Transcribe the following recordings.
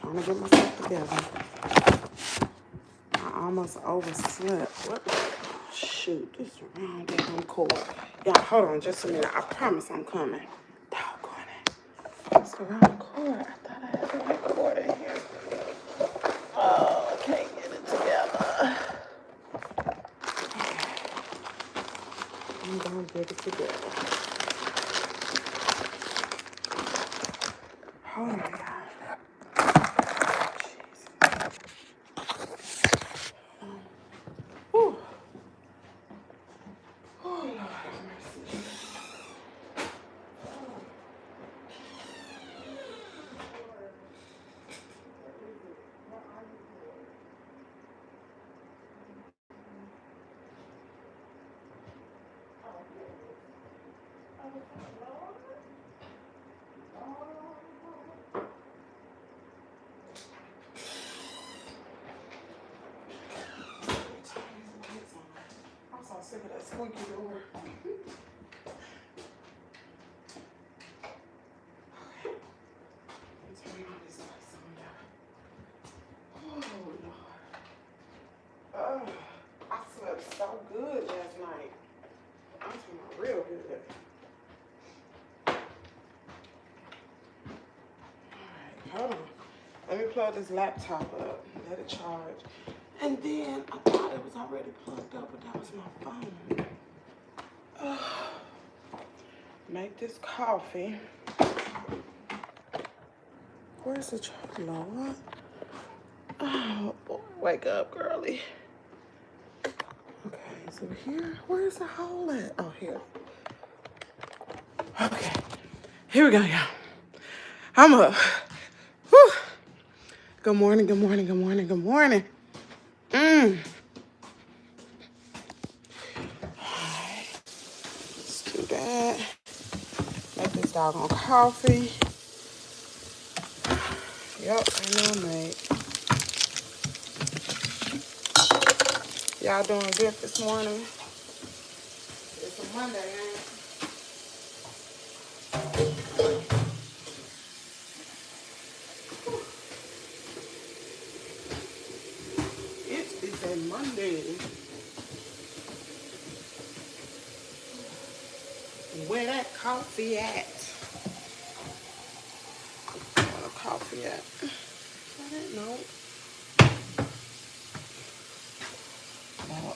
trying to get myself together. I almost overslept. What? Shoot, this is the wrong damn cord. Y'all, hold on just a minute. I promise I'm coming. Doggone it. It's the wrong cord. I thought I had the right cord in here. Oh, I can't get it together. I'm gonna get it together. Hold on, y'all. Whew. Oh, Lord have mercy. I'm so sick of that squeaky door. I slept so good last night. I'm talking about real good. Alright, hold on. Let me plug this laptop up. Let it charge. And then I thought it was already plugged up, but that was my phone. Make this coffee. Where's the charger, Lord? Oh, boy, wake up, girly. Okay, so here, where's the hole at? Oh, here. Okay, here we go, y'all. I'm up. Whew. Good morning, good morning, good morning, good morning. Alright, let's do that. Make this doggone coffee. Yep, I know, mate. Y'all doing good this morning? It's a Monday, ain't it? It is a Monday. Where that coffee at? Where the coffee at? I didn't know.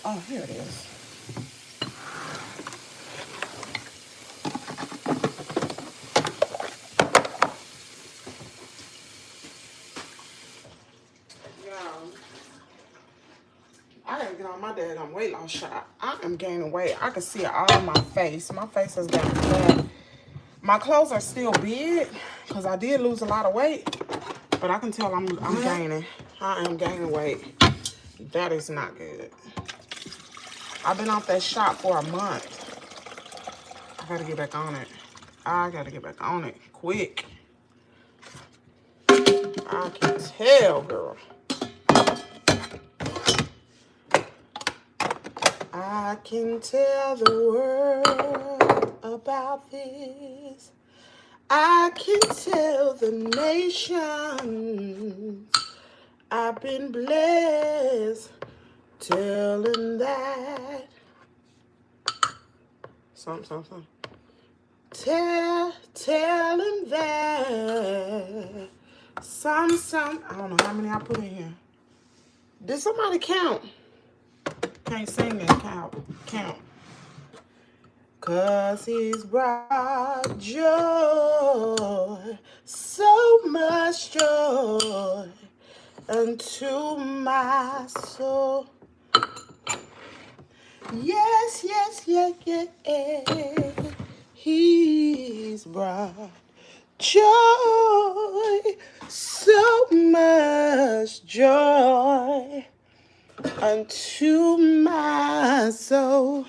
Oh, here it is. I gotta get on my daggone weight loss shot. I am gaining weight. I can see it all on my face. My face has gotten fat. My clothes are still big because I did lose a lot of weight, but I can tell I'm gaining. I am gaining weight. That is not good. I've been off that shot for a month. I gotta get back on it. I gotta get back on it quick. I can tell, girl. I can tell the world about this. I can tell the nation I've been blessed telling that. Something. Tell him that. Some. I don't know how many I put in here. Did somebody count? Can't sing and count. 'Cause he's brought joy, so much joy unto my soul. Yes. He's brought joy, so much joy unto my soul.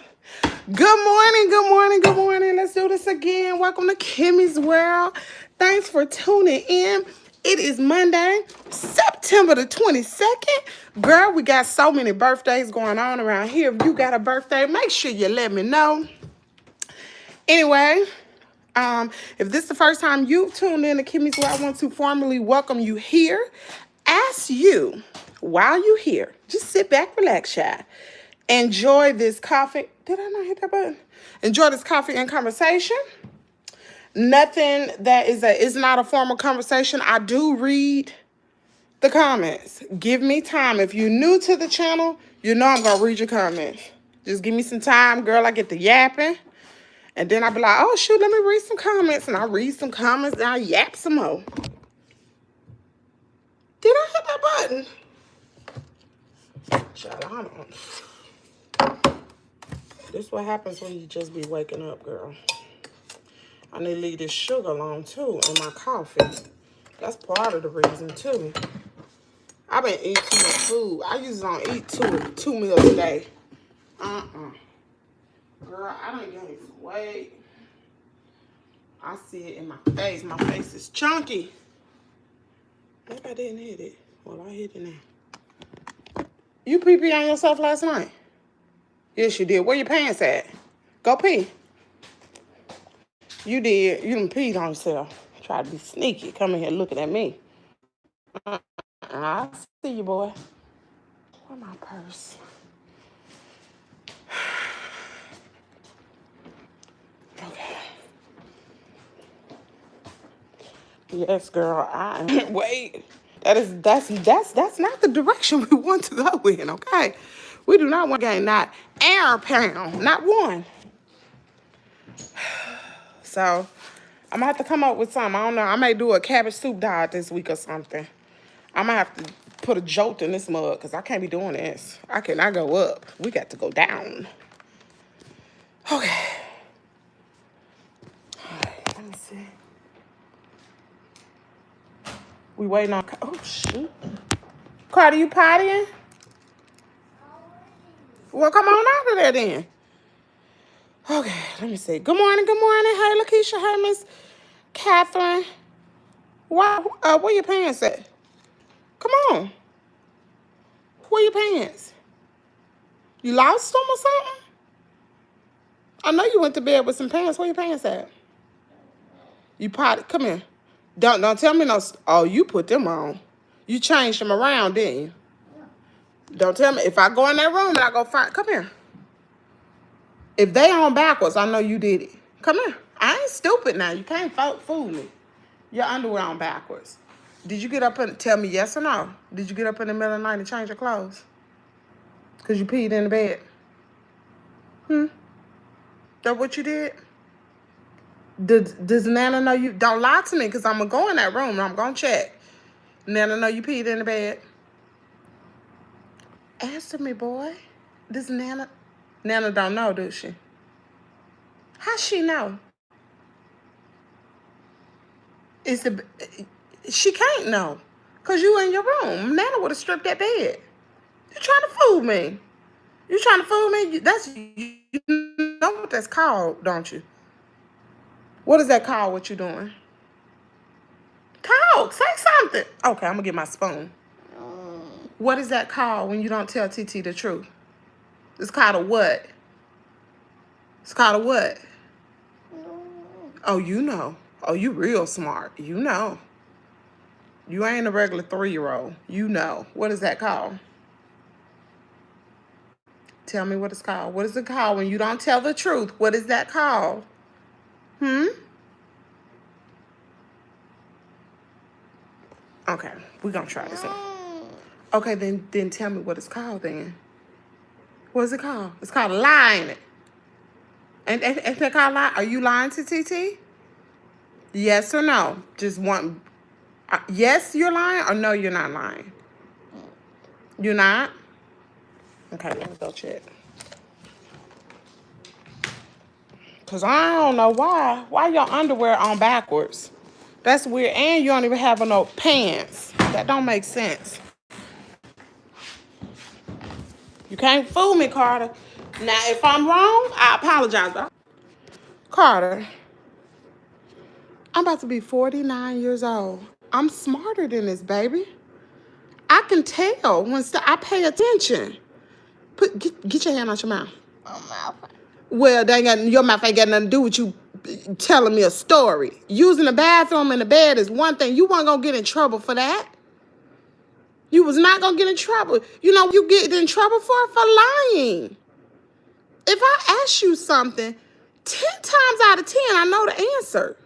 Good morning. Let's do this again. Welcome to Kimmie's World. Thanks for tuning in. It is Monday, September the 22nd. Girl, we got so many birthdays going on around here. If you got a birthday, make sure you let me know. Anyway, If this is the first time you've tuned in to Kimmie's World, I want to formally welcome you here. Ask you, while you're here, just sit back, relax, child. Enjoy this coffee. Did I not hit that button? Enjoy this coffee and conversation. Nothing that is not a formal conversation. I do read the comments. Give me time. If you're new to the channel, you know I'm going to read your comments. Just give me some time, girl. I get to yapping. And then I'll be like, oh, shoot, let me read some comments. And I read some comments and I yap some more. Did I hit that button? Child, I don't. This is what happens when you just be waking up, girl. I need to leave this sugar alone, too, in my coffee. That's part of the reason, too. I've been eating too much food. I usually don't eat two meals a day. Girl, I done gained some weight. I see it in my face. My face is chunky. Maybe I didn't hit it. Well, I hit it now. You pee-pee on yourself last night? Yes, you did. Where your pants at? Go pee. You did. You done peed on yourself. Try to be sneaky. Come in here looking at me. I see you, boy. Where's my purse? Okay. Yes, girl. Wait. That's not the direction we want to go in, okay? We do not want to gain not air pound, not one. So I'm gonna have to come up with something. I don't know. I may do a cabbage soup diet this week or something. I'm gonna have to put a jolt in this mug because I can't be doing this. I cannot go up. We got to go down. Okay. All right, let me see. We waiting on, oh shoot. Carter, you pottying? Well, come on out of there then. Okay, let me see. Good morning, good morning. Hey, Lakeisha. Hey, Miss Catherine. Where your pants at? Come on. Where your pants? You lost them or something? I know you went to bed with some pants. Where your pants at? You potty. Come here. Don't tell me no. Oh, you put them on. You changed them around, didn't you? Don't tell me. If I go in that room and I go find. Come here. If they on backwards, I know you did it. Come here. I ain't stupid now. You can't fool me. Your underwear on backwards. Did you get up and tell me yes or no? Did you get up in the middle of the night and change your clothes? Because you peed in the bed? That what you did? Does Nana know you? Don't lie to me because I'm going to go in that room and I'm going to check. Nana know you peed in the bed? Answer me, boy. Does Nana don't know, does she? How she know? She can't know. Because you in your room. Nana would have stripped that bed. You trying to fool me? You trying to fool me? You know what that's called, don't you? What is that called, what you doing? Talk, say something. Okay, I'm going to get my spoon. What is that called when you don't tell TT the truth? It's called a what? It's called a what? Oh, you know. Oh, you real smart. You know. You ain't a regular 3-year-old. You know. What is that called? Tell me what it's called. What is it called when you don't tell the truth? What is that called? Okay, we're going to try this one. Okay, then tell me what it's called then. What is it called? It's called lying. Ain't that called lying? Are you lying to TT? Yes or no? Just one. Yes, you're lying, or no, you're not lying? You're not? Okay, let me go check. Because I don't know why. Why your underwear on backwards? That's weird. And you don't even have no pants. That don't make sense. You can't fool me, Carter. Now, if I'm wrong, I apologize. Carter, I'm about to be 49 years old. I'm smarter than this, baby. I can tell when I pay attention. Get your hand out your mouth. Well, your mouth ain't got nothing to do with you telling me a story. Using the bathroom and the bed is one thing. You weren't going to get in trouble for that. You was not going to get in trouble. You know what you get in trouble for lying. If I ask you something, 10 times out of 10, I know the answer.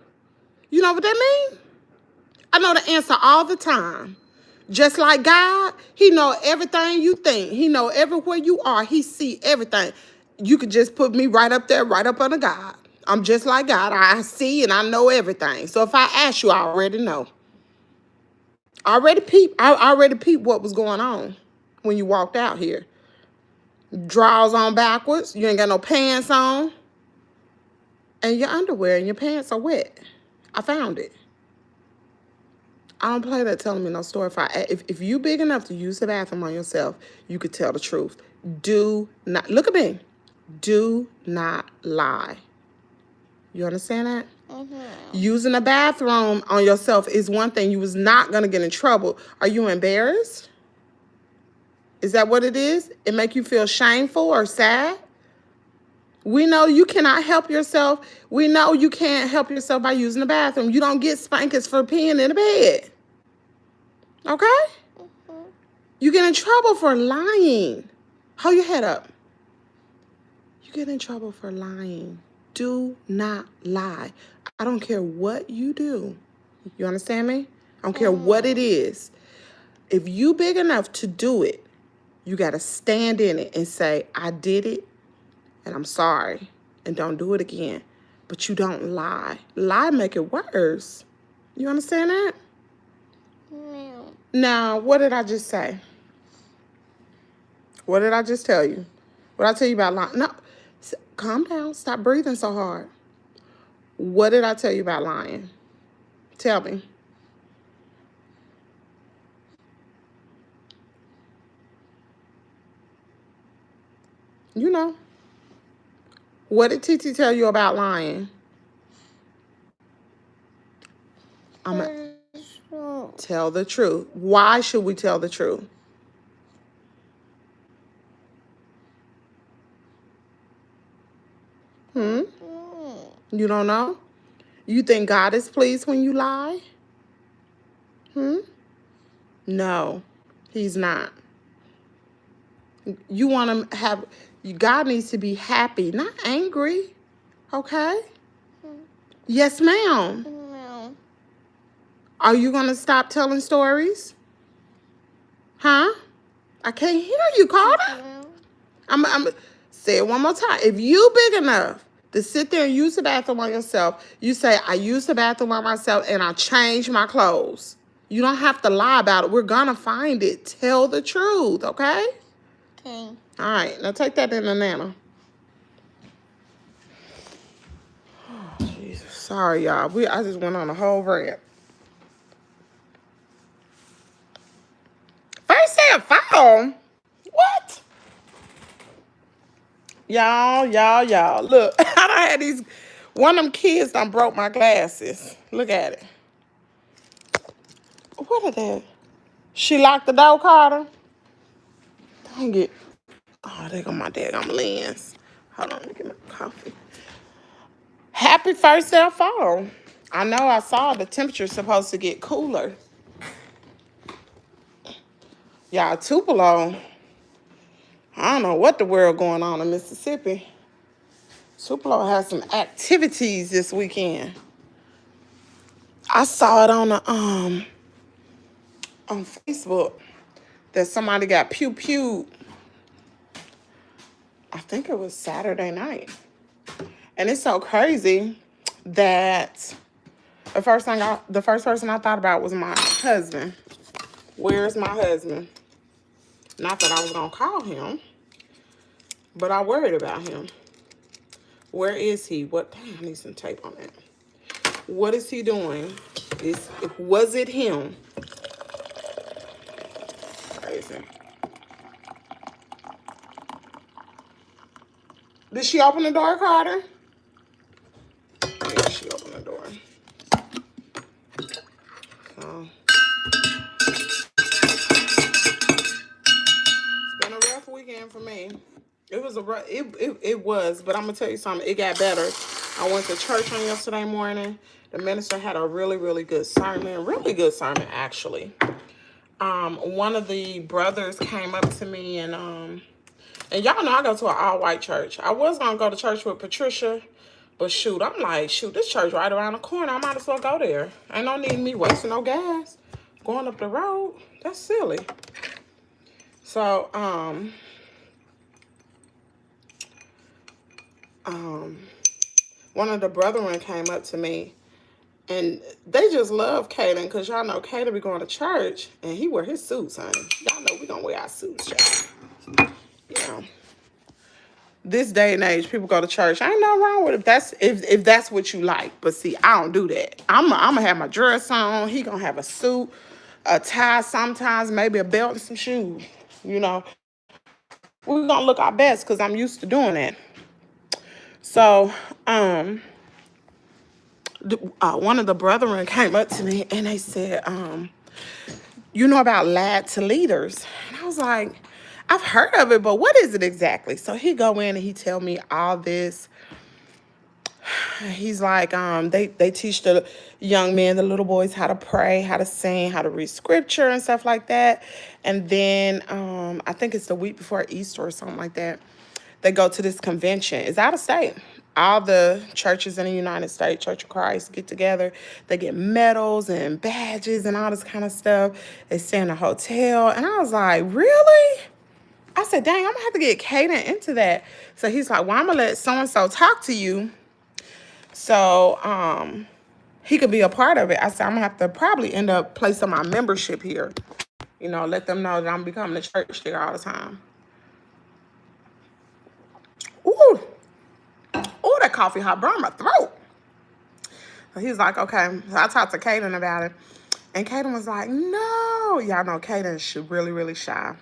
You know what that means? I know the answer all the time. Just like God, he know everything you think. He know everywhere you are. He see everything. You could just put me right up there, right up under God. I'm just like God. I see and I know everything. So if I ask you, I already know. I already peeped what was going on when you walked out here. Drawers on backwards. You ain't got no pants on. And your underwear and your pants are wet. I found it. I don't play that telling me no story. If you big enough to use the bathroom on yourself, you could tell the truth. Do not, look at me. Do not lie. You understand that? Mm-hmm. Using the bathroom on yourself is one thing. You was not going to get in trouble. Are you embarrassed? Is that what it is? It make you feel shameful or sad? We know you cannot help yourself. We know you can't help yourself by using the bathroom. You don't get spankings for peeing in the bed. Okay? Mm-hmm. You get in trouble for lying. Hold your head up. You get in trouble for lying. Do not lie. I don't care what you do. You understand me? I don't care what it is. If you big enough to do it, you got to stand in it and say, I did it and I'm sorry and don't do it again. But you don't lie. Lie make it worse. You understand that? No. Now, what did I just say? What did I just tell you? What did I tell you about lying? No. Calm down. Stop breathing so hard. What did I tell you about lying? Tell me. You know. What did Titi tell you about lying? I'm going to tell the truth. Why should we tell the truth? You don't know? You think God is pleased when you lie? No, he's not. You want to have, God needs to be happy, not angry. Okay? Yes, ma'am. No. Are you going to stop telling stories? Huh? I can't hear you, Carter. I'm say it one more time. If you big enough to sit there and use the bathroom on yourself, you say, I use the bathroom on myself and I change my clothes. You don't have to lie about it. We're going to find it. Tell the truth, okay? Okay. All right. Now take that in the nana. Oh, Jesus. Sorry, y'all. I just went on a whole rant. First day of fall? What? Y'all. Look, I done had these. One of them kids done broke my glasses. Look at it. What are they? She locked the door, Carter. Dang it. Oh, there go my daggone lens. Hold on, let me get my coffee. Happy first day of fall. I know I saw the temperature's supposed to get cooler. Y'all, Tupelo. I don't know what the world going on in Mississippi. Tupelo has some activities this weekend. I saw it on Facebook that somebody got pew-pewed. I think it was Saturday night. And it's so crazy that the first person I thought about was my husband. Where's my husband? Not that I was going to call him, but I worried about him. Where is he? Damn, I need some tape on that. What is he doing? Was it him? Crazy. Did she open the door, Carter? Yeah, she opened the door. So, it's been a rough weekend for me. It was it was, but I'm gonna tell you something. It got better I went to church on yesterday morning. The minister had a really, really good sermon. Really good sermon, actually. One of the brothers came up to me and y'all know I go to an all-white church. I was going to go to church with Patricia, but shoot, I'm like, shoot, this church right around the corner. I might as well go there. Ain't no need me wasting no gas going up the road. That's silly. So, one of the brethren came up to me, and they just love Kaden, because y'all know Kaden be going to church, and he wear his suits, honey. Y'all know we gonna wear our suits, y'all. Yeah. This day and age, people go to church. Ain't nothing wrong with it if that's what you like. But see, I don't do that. I'm gonna have my dress on. He gonna have a suit, a tie, sometimes maybe a belt and some shoes. You know, we're gonna look our best because I'm used to doing that. So, one of the brethren came up to me and they said, you know about lad to leaders? And I was like, I've heard of it, but what is it exactly? So he go in and he tell me all this. He's like, they teach the young men, the little boys, how to pray, how to sing, how to read scripture and stuff like that. And then I think it's the week before Easter or something like that. They go to this convention. It's out of state. All the churches in the United States, Church of Christ, get together. They get medals and badges and all this kind of stuff. They stay in a hotel. And I was like, really? I said, dang, I'm going to have to get Kaden into that. So he's like, well, I'm going to let so-and-so talk to you. So he could be a part of it. I said, I'm going to have to probably end up placing my membership here. You know, let them know that I'm becoming to church there all the time. Ooh. Ooh, that coffee hot burned my throat. So he's like, okay. So I talked to Kaden about it. And Kaden was like, no. Y'all know Kaden is really, really shy.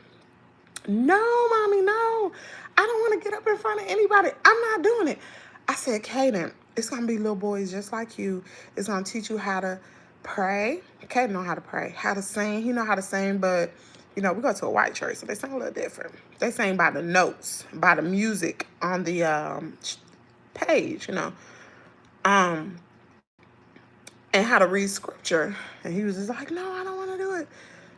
No, mommy, no. I don't want to get up in front of anybody. I'm not doing it. I said, Kaden, it's going to be little boys just like you. It's going to teach you how to pray. Kaden know how to pray. How to sing. He know how to sing, but, you know, we go to a white church, so they sing a little different. They sing by the notes, by the music on the page, you know. And how to read scripture. And he was just like, no, I don't want to do it.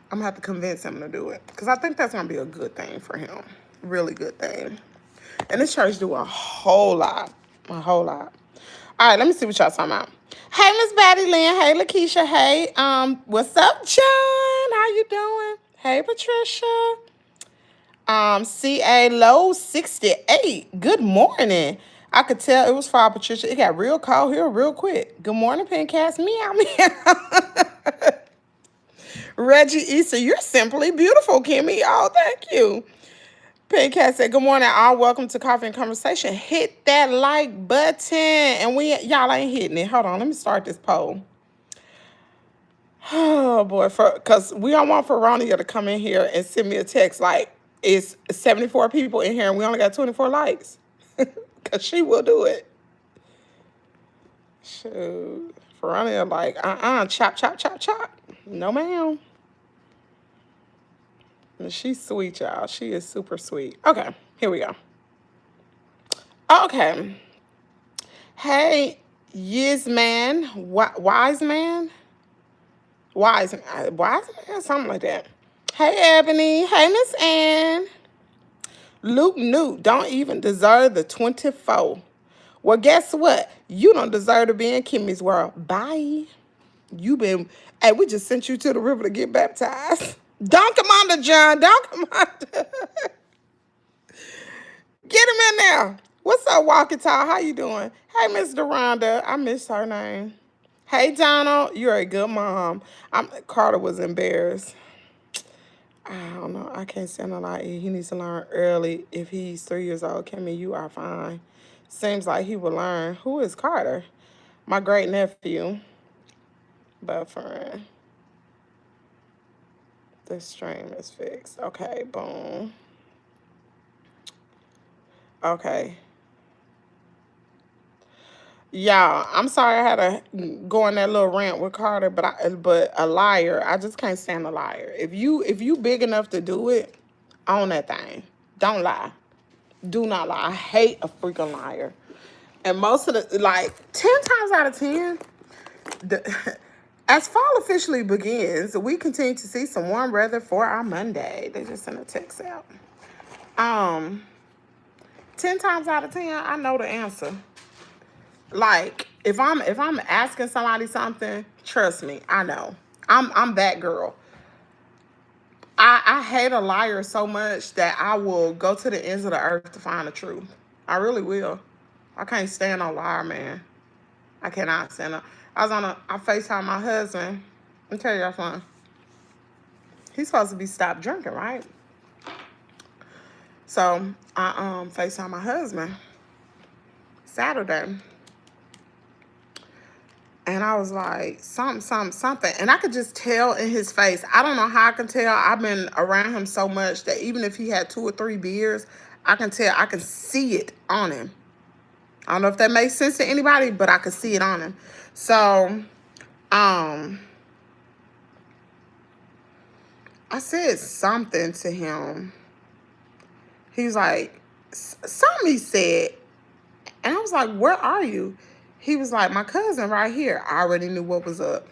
I'm going to have to convince him to do it. Because I think that's going to be a good thing for him. Really good thing. And this church do a whole lot. A whole lot. All right, let me see what y'all talking about. Hey, Miss Batty Lynn. Hey, Lakeisha. Hey, what's up, John? How you doing? Hey, Patricia. CA Low 68. Good morning. I could tell it was for Patricia. It got real cold here real quick. Good morning, Pencast. Meow, meow. Reggie Easter, you're simply beautiful, Kimmy. Oh, thank you. Pencast said, good morning, all. Welcome to Coffee and Conversation. Hit that like button. And y'all ain't hitting it. Hold on, let me start this poll. Oh, boy. Because we don't want Veronica to come in here and send me a text like, it's 74 people in here and we only got 24 likes. Because she will do it. Shoot. Veronica like, chop, chop, chop, chop. No, ma'am. She's sweet, y'all. She is super sweet. Okay, here we go. Okay. Hey, yes, man. Wise man? Wise man? Something like that. Hey, Ebony. Hey, Miss Ann. Luke Newt don't even deserve the 24. Well, guess what? You don't deserve to be in Kimmie's world. Bye. Hey, we just sent you to the river to get baptized. Don't come under, John. Don't come under. Get him in there. What's up, Walkie Tall? How you doing? Hey, Miss Deronda. I missed her name. Hey, Donald. You're a good mom. Carter was embarrassed. I don't know. I can't stand a lot. He needs to learn early. If he's 3 years old, Kimmy, you are fine. Seems like he will learn. Who is Carter? My great nephew. But friend. The stream is fixed. Okay, boom. Okay. Y'all, I'm sorry I had to go on that little rant with Carter, but a liar, I just can't stand a liar. If you big enough to do it, own that thing. Don't lie. Do not lie. I hate a freaking liar. And most of the, like, 10 times out of 10, as fall officially begins, we continue to see some warm weather for our Monday. They just sent a text out. 10 times out of 10, I know the answer. Like, if I'm asking somebody something, trust me, I know. I'm that girl. I hate a liar so much that I will go to the ends of the earth to find the truth. I really will. I can't stand a liar, man. I cannot stand it. I FaceTime my husband. Let me tell y'all something. He's supposed to be stopped drinking, right? So I FaceTime my husband Saturday. And I was like, something. And I could just tell in his face. I don't know how I can tell. I've been around him so much that even if he had 2 or 3 beers, I can tell. I can see it on him. I don't know if that makes sense to anybody, but I could see it on him. So, I said something to him. He was like, something he said. And I was like, where are you? He was like, my cousin right here. I already knew what was up.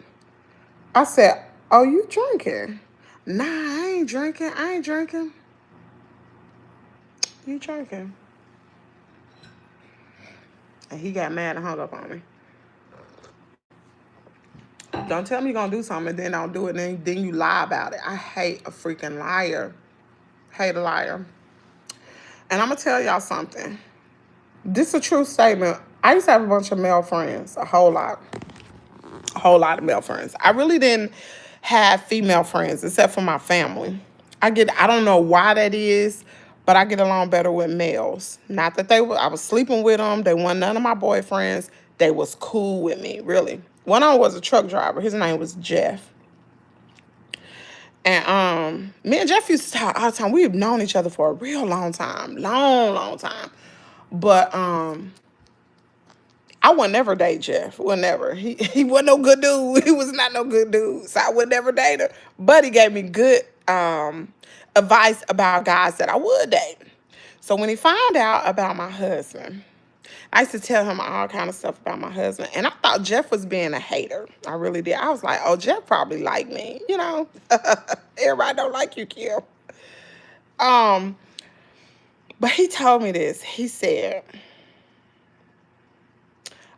I said, oh, you drinking? Nah, I ain't drinking. You drinking? And he got mad and hung up on me. Don't tell me you're going to do something and then don't do it and then you lie about it. I hate a freaking liar. Hate a liar. And I'm going to tell y'all something. This is a true statement. I used to have a bunch of male friends, a whole lot of male friends. I really didn't have female friends except for my family. I don't know why that is, but I get along better with males. Not that I was sleeping with them. They weren't none of my boyfriends. They was cool with me, really. One of them was a truck driver. His name was Jeff. And me and Jeff used to talk all the time. We've known each other for a real long time. Long time. But I would never date Jeff. Would never. He wasn't no good dude. He was not no good dude. So I would never date her. But he gave me good advice about guys that I would date. So when he found out about my husband, I used to tell him all kind of stuff about my husband. And I thought Jeff was being a hater. I really did. I was like, oh, Jeff probably liked me. You know, everybody don't like you, Kim. But he told me this. He said,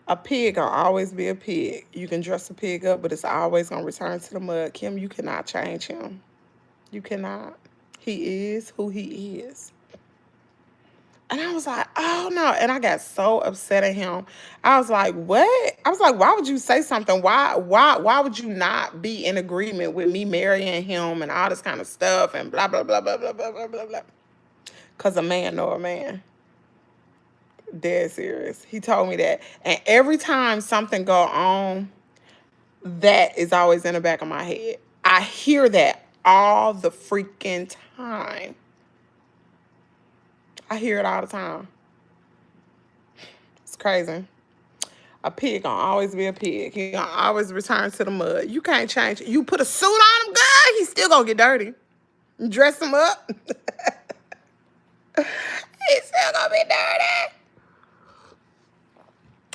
a pig gonna always be a pig. You can dress a pig up, but it's always gonna return to the mud. Kim, you cannot change him. You cannot. He is who he is. And I was like, oh no. And I got so upset at him. I was like, what? I was like, why would you say something? Why would you not be in agreement with me marrying him and all this kind of stuff and blah, blah, blah, blah, blah, blah, blah, blah, blah. Because a man know a man. Dead serious. He told me that. And every time something go on, that is always in the back of my head. I hear that all the freaking time. I hear it all the time. It's crazy. A pig gonna always be a pig. He gonna always return to the mud. You can't change it. You put a suit on him, girl, he's still gonna get dirty. You dress him up. He's still gonna be dirty.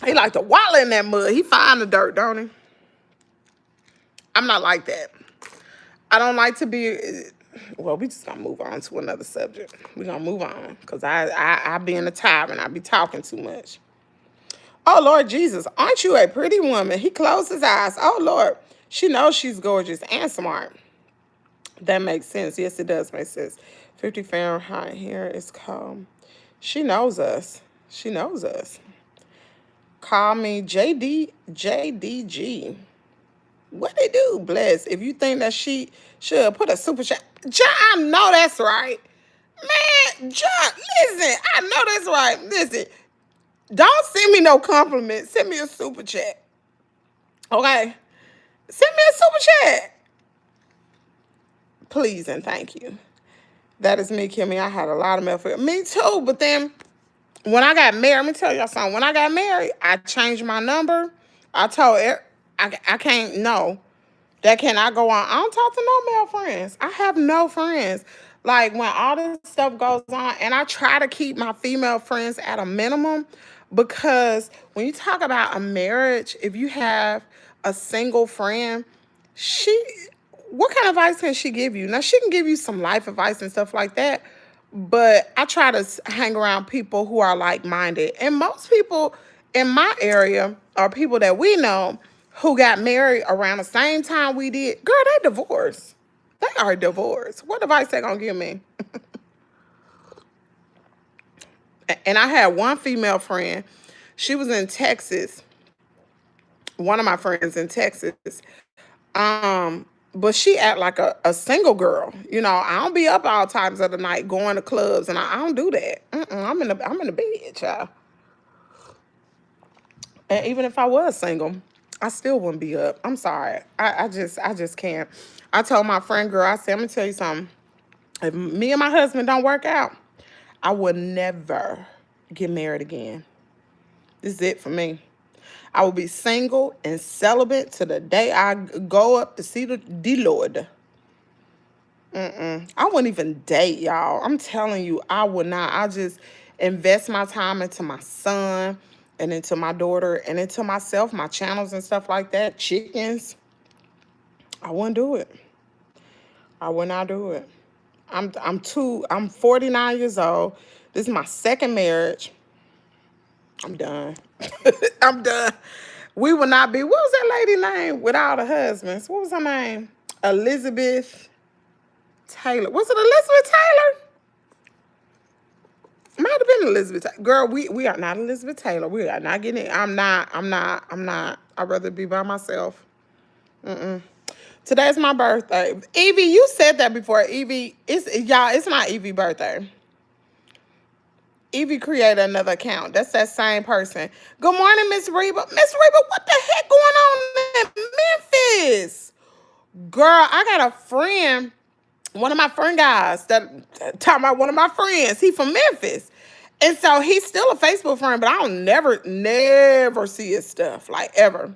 He like to wallow in that mud. He find the dirt, don't he? I'm not like that. I don't like to be... Well, we just gonna move on to another subject. We're gonna move on. Because I be in the tyrant. I be talking too much. Oh, Lord Jesus, aren't you a pretty woman? He closed his eyes. Oh, Lord. She knows she's gorgeous and smart. That makes sense. Yes, it does make sense. 50 Fahrenheit here is cold. She knows us. She knows us. Call me JDG. What they do, bless. If you think that she should put a super chat. John, I know that's right. Man, John, listen. I know that's right. Listen. Don't send me no compliment. Send me a super chat. Okay? Send me a super chat. Please and thank you. That is me, Kimmy. I had a lot of male friends. Me too, but then when I got married, let me tell y'all something. When I got married, I changed my number. I told her, I can't, no. That cannot go on. I don't talk to no male friends. I have no friends. Like, when all this stuff goes on, and I try to keep my female friends at a minimum, Because when you talk about a marriage, if you have a single friend, what kind of advice can she give you? Now, she can give you some life advice and stuff like that, but I try to hang around people who are like-minded. And most people in my area are people that we know who got married around the same time we did. Girl, they divorced. They are divorced. What advice they gonna give me? And I had one female friend. She was in Texas. One of my friends in Texas. Um, but she act like a single girl. You know, I don't be up all times of the night going to clubs, and I don't do that. I'm in the bed, child. And even if I was single, I still wouldn't be up. I'm sorry. I just can't. I told my friend girl, I said, I'm gonna tell you something. If me and my husband don't work out, I would never get married again. This is it for me. I will be single and celibate to the day I go up to see the Lord. I wouldn't even date, y'all. I'm telling you, I would not. I just invest my time into my son and into my daughter and into myself, my channels and stuff like that. Chickens. I wouldn't do it. I would not do it. I'm 49 years old. This is my second marriage. I'm done. I'm done. We will not be. What was that lady name with all the husbands? What was her name? Elizabeth Taylor. Was it Elizabeth Taylor? Might have been Elizabeth Taylor. Girl, we are not Elizabeth Taylor. We are not getting it. I'm not. I'd rather be by myself. Today's my birthday. Evie, you said that before. Evie, it's not Evie's birthday. Evie created another account. That's that same person. Good morning, Miss Reba. Miss Reba, what the heck going on in Memphis? Girl, I got a friend, one of my friend guys, that talking about one of my friends. He from Memphis. And so he's still a Facebook friend, but I don't never see his stuff, like ever.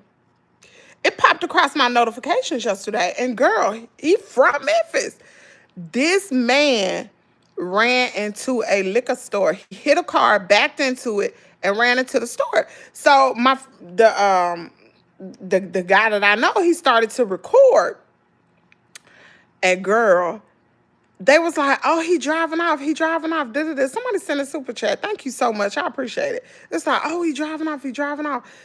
It popped across my notifications yesterday. And girl, he from Memphis. This man ran into a liquor store. He hit a car, backed into it, and ran into the store. So the guy that I know, he started to record. And girl, they was like, oh, he driving off. Somebody sent a super chat. Thank you so much. I appreciate it. It's like, oh, he driving off.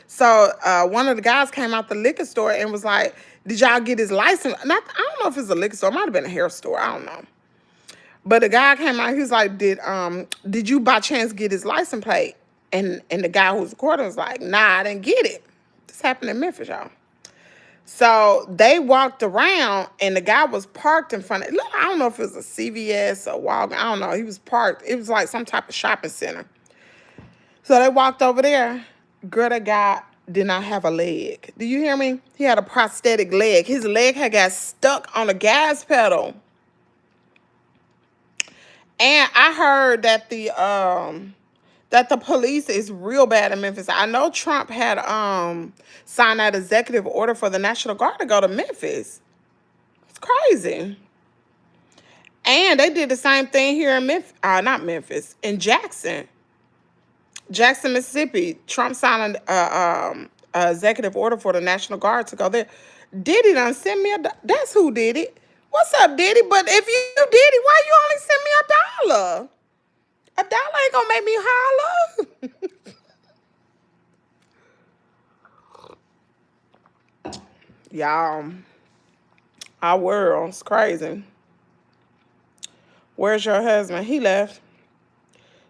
So one of the guys came out the liquor store and was like, did y'all get his license? I don't know if it's a liquor store. It might have been a hair store. I don't know. But the guy came out, he was like, did you by chance get his license plate? And the guy who was recording was like, nah, I didn't get it. This happened in Memphis, y'all. So they walked around and the guy was parked in front of, look, I don't know if it was a CVS or Walgreens. I don't know. He was parked. It was like some type of shopping center. So they walked over there. Girl, that guy did not have a leg. Do you hear me? He had a prosthetic leg. His leg had got stuck on the gas pedal. And I heard that the police is real bad in Memphis. I know Trump had signed that executive order for the National Guard to go to Memphis. It's crazy. And they did the same thing here in in Jackson, Mississippi. Trump signed an executive order for the National Guard to go there. Diddy done send me that's who did it. What's up, Diddy? But if you did it, why you only send me $1? $1 ain't gonna make me holler. Y'all, our world's crazy. Where's your husband? He left.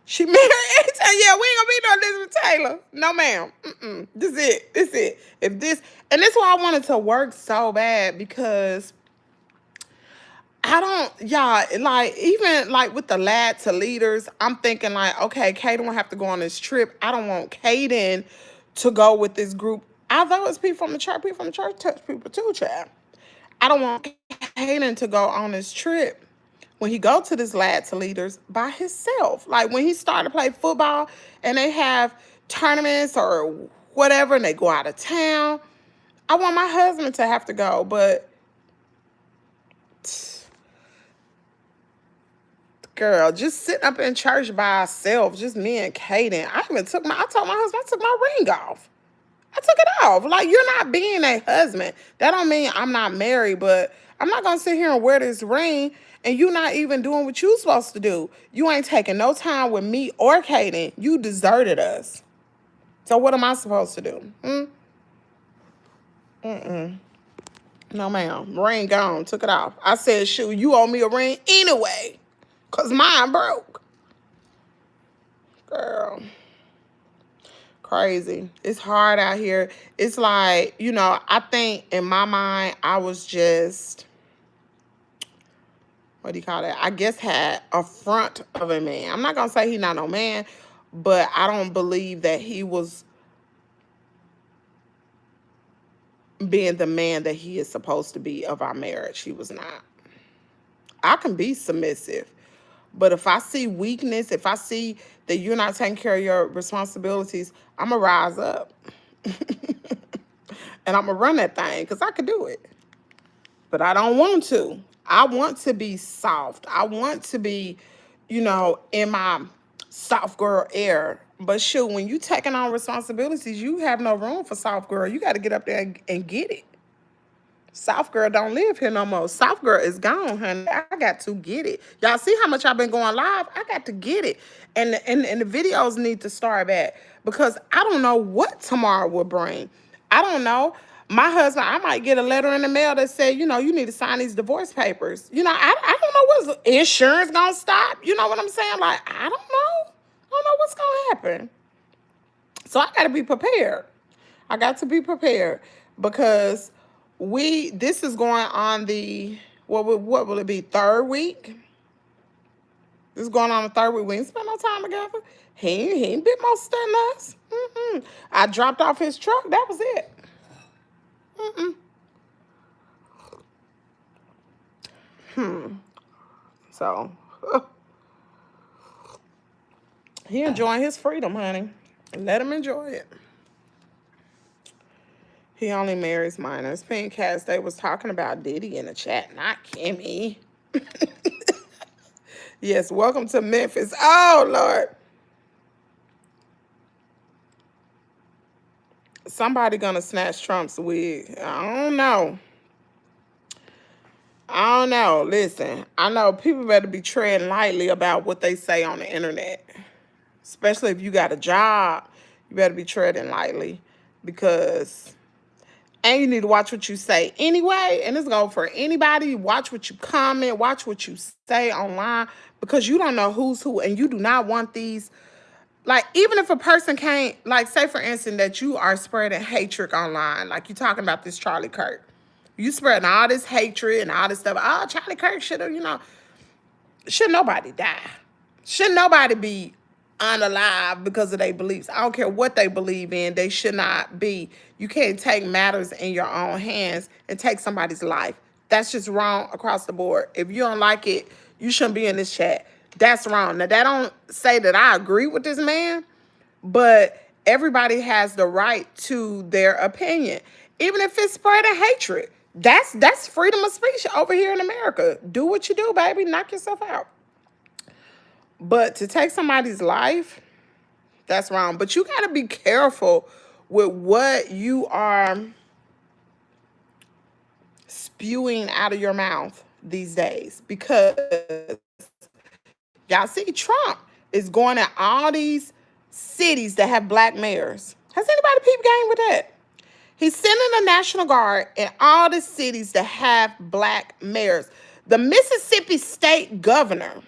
She married. Yeah, we ain't gonna be no Elizabeth Taylor. No, ma'am. This it. And this is why I wanted to work so bad, because y'all, like, even like with the lad to leaders, I'm thinking like, okay, Kaden will have to go on this trip. I don't want Kaden to go with this group. Although it's people from the church touch people too, child. I don't want Kaden to go on this trip when he go to this lad to leaders by himself. Like when he started to play football and they have tournaments or whatever and they go out of town, I want my husband to have to go, but girl, just sitting up in church by ourselves, just me and Kaden. I told my husband, I took my ring off. I took it off. Like, you're not being a husband. That don't mean I'm not married, but I'm not going to sit here and wear this ring and you not even doing what you supposed to do. You ain't taking no time with me or Kaden. You deserted us. So what am I supposed to do? No, ma'am. Ring gone. Took it off. I said, shoot, you owe me a ring anyway, because mine broke. Girl. Crazy. It's hard out here. It's like, you know, I think in my mind, I was just, what do you call that? I guess had a front of a man. I'm not going to say he's not no man, but I don't believe that he was being the man that he is supposed to be of our marriage. He was not. I can be submissive, but if I see weakness, if I see that you're not taking care of your responsibilities, I'm going to rise up. And I'm going to run that thing because I could do it. But I don't want to. I want to be soft. I want to be, you know, in my soft girl era. But shoot, when you taking on responsibilities, you have no room for soft girl. You got to get up there and get it. Soft girl don't live here no more. Soft girl is gone, honey. I got to get it. Y'all see how much I've been going live? I got to get it. And the videos need to start back because I don't know what tomorrow will bring. I don't know. My husband, I might get a letter in the mail that said, you know, you need to sign these divorce papers. You know, I don't know what's insurance gonna stop. You know what I'm saying? Like, I don't know. I don't know what's gonna happen. So I got to be prepared. I got to be prepared because this is going on the, what will it be, third week? This is going on the third week. We ain't spent no time together. He ain't been more than us. I dropped off his truck. That was it. So, he enjoying his freedom, honey. Let him enjoy it. He only marries minors. Pink Cast, they was talking about Diddy in the chat, not Kimmy. Yes, welcome to Memphis. Oh, Lord. Somebody gonna snatch Trump's wig. I don't know. I don't know. Listen, I know people better be treading lightly about what they say on the internet. Especially if you got a job, you better be treading lightly because, and you need to watch what you say anyway. And it's going for anybody. Watch what you comment, watch what you say online because you don't know who's who and you do not want these. Like, even if a person can't, like, say, for instance, that you are spreading hatred online, like you talking about this Charlie Kirk. You spreading all this hatred and all this stuff. Oh, Charlie Kirk should have, you know, should nobody die. Should nobody be unalive because of their beliefs. I don't care what they believe in. They should not be. You can't take matters in your own hands and take somebody's life. That's just wrong across the board. If you don't like it, you shouldn't be in this chat. That's wrong. Now, that don't say that I agree with this man, but everybody has the right to their opinion. Even if it's spreading hatred. That's freedom of speech over here in America. Do what you do, baby. Knock yourself out. But to take somebody's life, that's wrong. But you got to be careful with what you are spewing out of your mouth these days. Because y'all see Trump is going to all these cities that have black mayors. Has anybody peep game with that? He's sending the National Guard in all the cities that have black mayors. The Mississippi state governor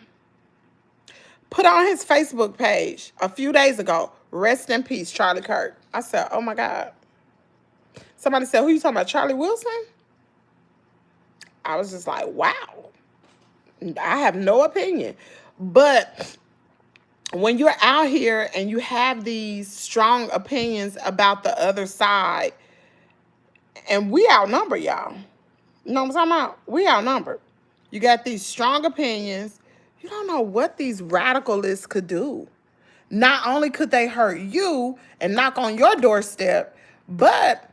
put on his Facebook page a few days ago, rest in peace, Charlie Kirk. I said, oh my God. Somebody said, who you talking about, Charlie Wilson? I was just like, wow. I have no opinion. But when you're out here and you have these strong opinions about the other side, and we outnumber y'all. You know what I'm talking about? We outnumbered. You got these strong opinions. You don't know what these radicalists could do. Not only could they hurt you and knock on your doorstep, but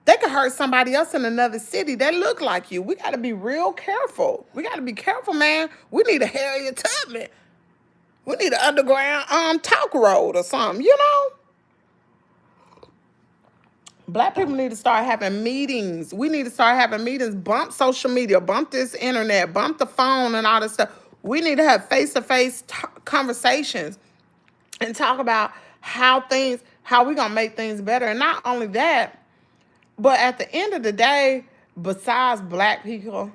they could hurt somebody else in another city that look like you. We got to be real careful. We got to be careful, man. We need a Harriet Tubman. We need an underground talk road or something, you know? Black people need to start having meetings. We need to start having meetings. Bump social media, bump this internet, bump the phone and all this stuff. We need to have face-to-face conversations and talk about how we gonna make things better. And not only that, but at the end of the day, besides black people,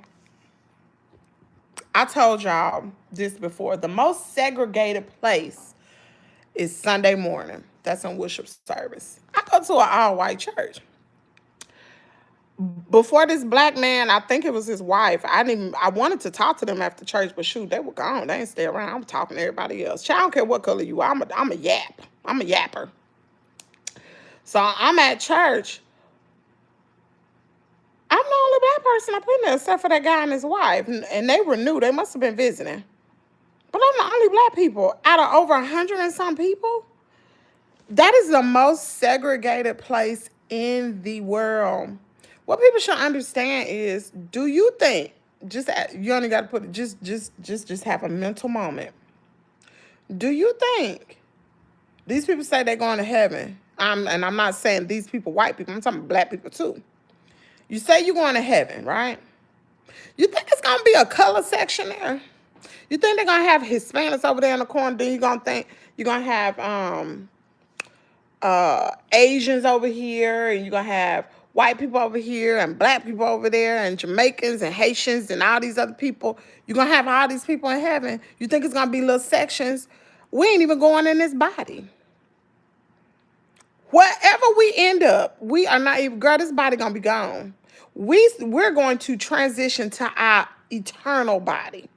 I told y'all this before, the most segregated place is Sunday morning. That's in worship service. I go to an all-white church. Before this black man, I think it was his wife. I wanted to talk to them after church, but shoot, they were gone. They didn't stay around. I was talking to everybody else. Child, I don't care what color you are. I'm a yap. I'm a yapper. So I'm at church. I'm the only black person up in there except for that guy and his wife. And they were new. They must have been visiting. But I'm the only black people out of over 100 and some people. That is the most segregated place in the world. What people should understand is, do you think, you only got to put it, just have a mental moment. Do you think these people say they're going to heaven? And I'm not saying these people, white people, I'm talking about black people too. You say you're going to heaven, right? You think it's going to be a color section there? You think they're going to have Hispanics over there in the corner? Then you're going to think you're going to have Asians over here, and you're going to have white people over here and black people over there and Jamaicans and Haitians and all these other people. You're going to have all these people in heaven. You think it's going to be little sections? We ain't even going in this body. Wherever we end up, we are not even, girl, this body going to be gone. We're going to transition to our eternal body.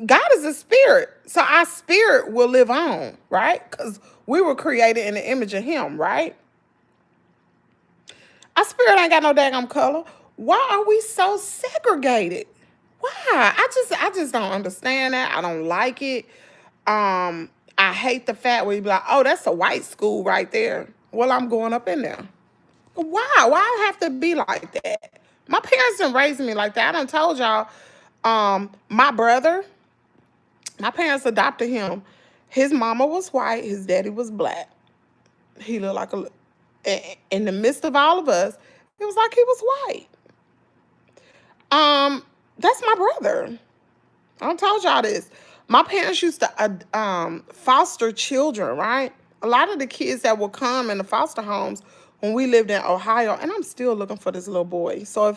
God is a spirit. So our spirit will live on, right? Because we were created in the image of him, right? Our spirit ain't got no daggone color. Why are we so segregated? Why? I just don't understand that. I don't like it. I hate the fact where you be like, oh, that's a white school right there. Well, I'm going up in there. Why? Why I have to be like that? My parents didn't raise me like that. I done told y'all, my brother, my parents adopted him. His mama was white. His daddy was black. He looked like in the midst of all of us, it was like he was white. That's my brother. I told y'all this. My parents used to foster children, right? A lot of the kids that will come in the foster homes when we lived in Ohio, and I'm still looking for this little boy. So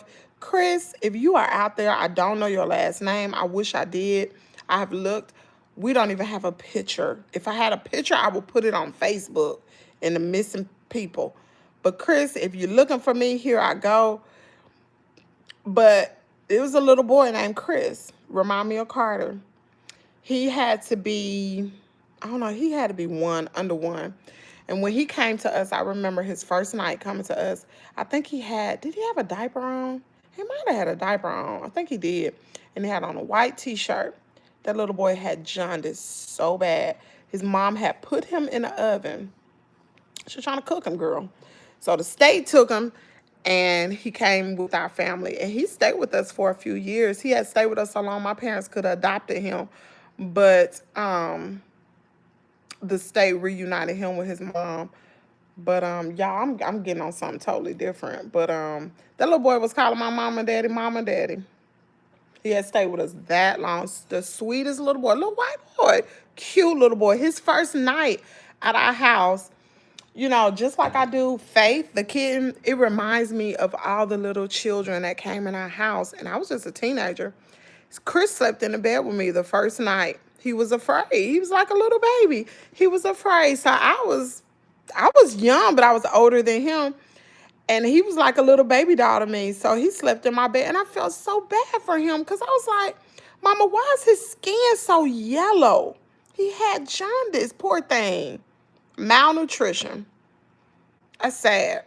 if you are out there, I don't know your last name. I wish I did. I have looked. We don't even have a picture. If I had a picture, I would put it on Facebook in the missing people. But Chris, if you're looking for me, here I go. But it was a little boy named Chris. Remind me of Carter. He had to be, I don't know, he had to be under one. And when he came to us, I remember his first night coming to us. I think did he have a diaper on? He might have had a diaper on. I think he did. And he had on a white t-shirt. That little boy had jaundice so bad. His mom had put him in the oven. She was trying to cook him, girl. So the state took him, and he came with our family. And he stayed with us for a few years. He had stayed with us so long, my parents could have adopted him. But the state reunited him with his mom. But y'all, I'm getting on something totally different. But that little boy was calling my mama and daddy. He had stayed with us that long. The sweetest little boy, little white boy, cute little boy. His first night at our house, you know, just like I do Faith, the kid, it reminds me of all the little children that came in our house. And I was just a teenager. Chris slept in the bed with me the first night. He was afraid. He was like a little baby. He was afraid. So I was young, but I was older than him. And he was like a little baby doll to me. So he slept in my bed. And I felt so bad for him because I was like, Mama, why is his skin so yellow? He had jaundice, poor thing. Malnutrition. That's sad.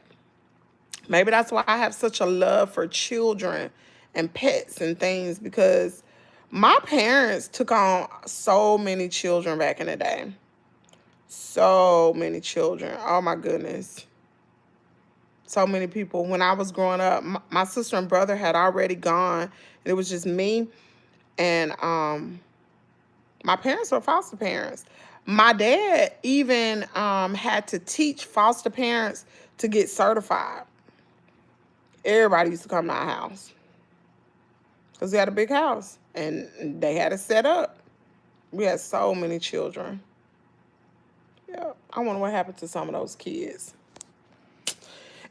Maybe that's why I have such a love for children and pets and things, because my parents took on so many children back in the day. So many children. Oh, my goodness. So many people. When I was growing up, my sister and brother had already gone. It was just me and My parents were foster parents. My dad even had to teach foster parents to get certified. Everybody used to come to our house because we had a big house and they had it set up. We had so many children. Yeah, I wonder what happened to some of those kids.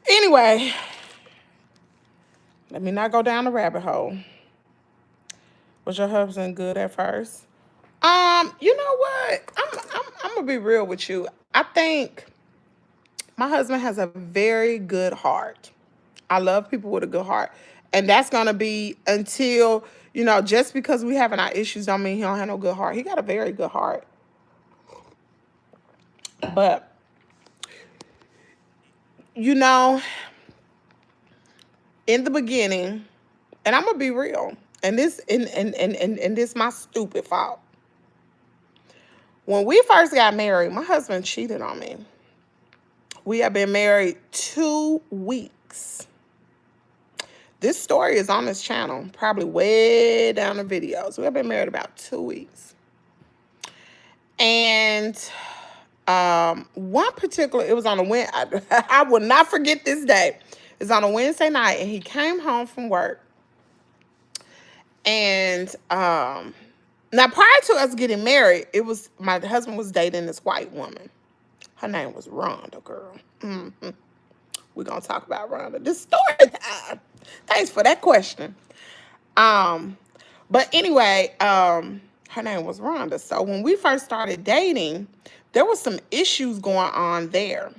Anyway, let me not go down the rabbit hole. Was your husband good at first? You know what? I'm gonna be real with you. I think my husband has a very good heart. I love people with a good heart. And that's gonna be until, just because we having our issues don't mean he don't have no good heart. He got a very good heart. But in the beginning, and I'm gonna be real, and this my stupid fault. When we first got married, my husband cheated on me. We have been married 2 weeks. This story is on this channel, probably way down the videos. We have been married about 2 weeks. And one particular, it was on a Wednesday. I will not forget this day. It's on a Wednesday night, and he came home from work. And now, prior to us getting married, my husband was dating this white woman. Her name was Rhonda, girl. Mm-hmm. We're going to talk about Rhonda. This story time. Thanks for that question. But anyway, her name was Rhonda. So when we first started dating, there was some issues going on there.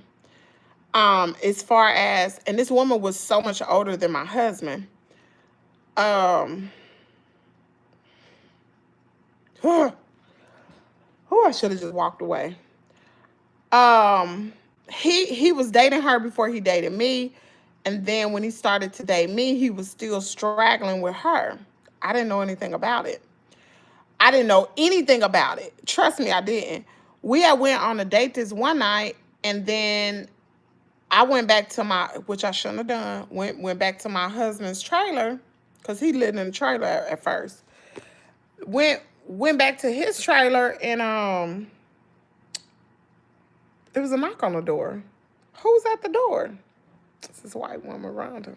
As far as, and this woman was so much older than my husband. I should have just walked away. He was dating her before he dated me. And then when he started to date me, he was still straggling with her. I didn't know anything about it. Trust me, I didn't. We had went on a date this one night, and then I went back to which I shouldn't have done, went back to my husband's trailer, because he lived in the trailer at first. Went back to his trailer, and there was a knock on the door. Who's at the door? It's this white woman, Rhonda.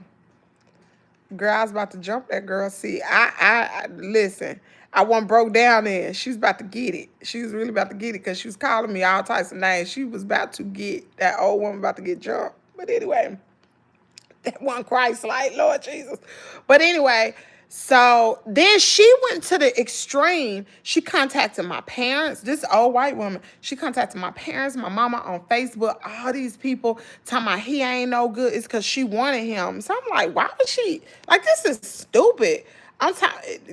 Girl, I was about to jump that girl. See, I listen. I wasn't broke down then. She was about to get it. She was really about to get it because she was calling me all types of names. She was about to get, that old woman about to get jumped. But anyway, that one Christ-like, Lord Jesus. But anyway, so then she went to the extreme. She contacted my parents. This old white woman. She contacted my parents, my mama on Facebook. All these people talking about he ain't no good. It's because she wanted him. So I'm like, why would she? Like, this is stupid.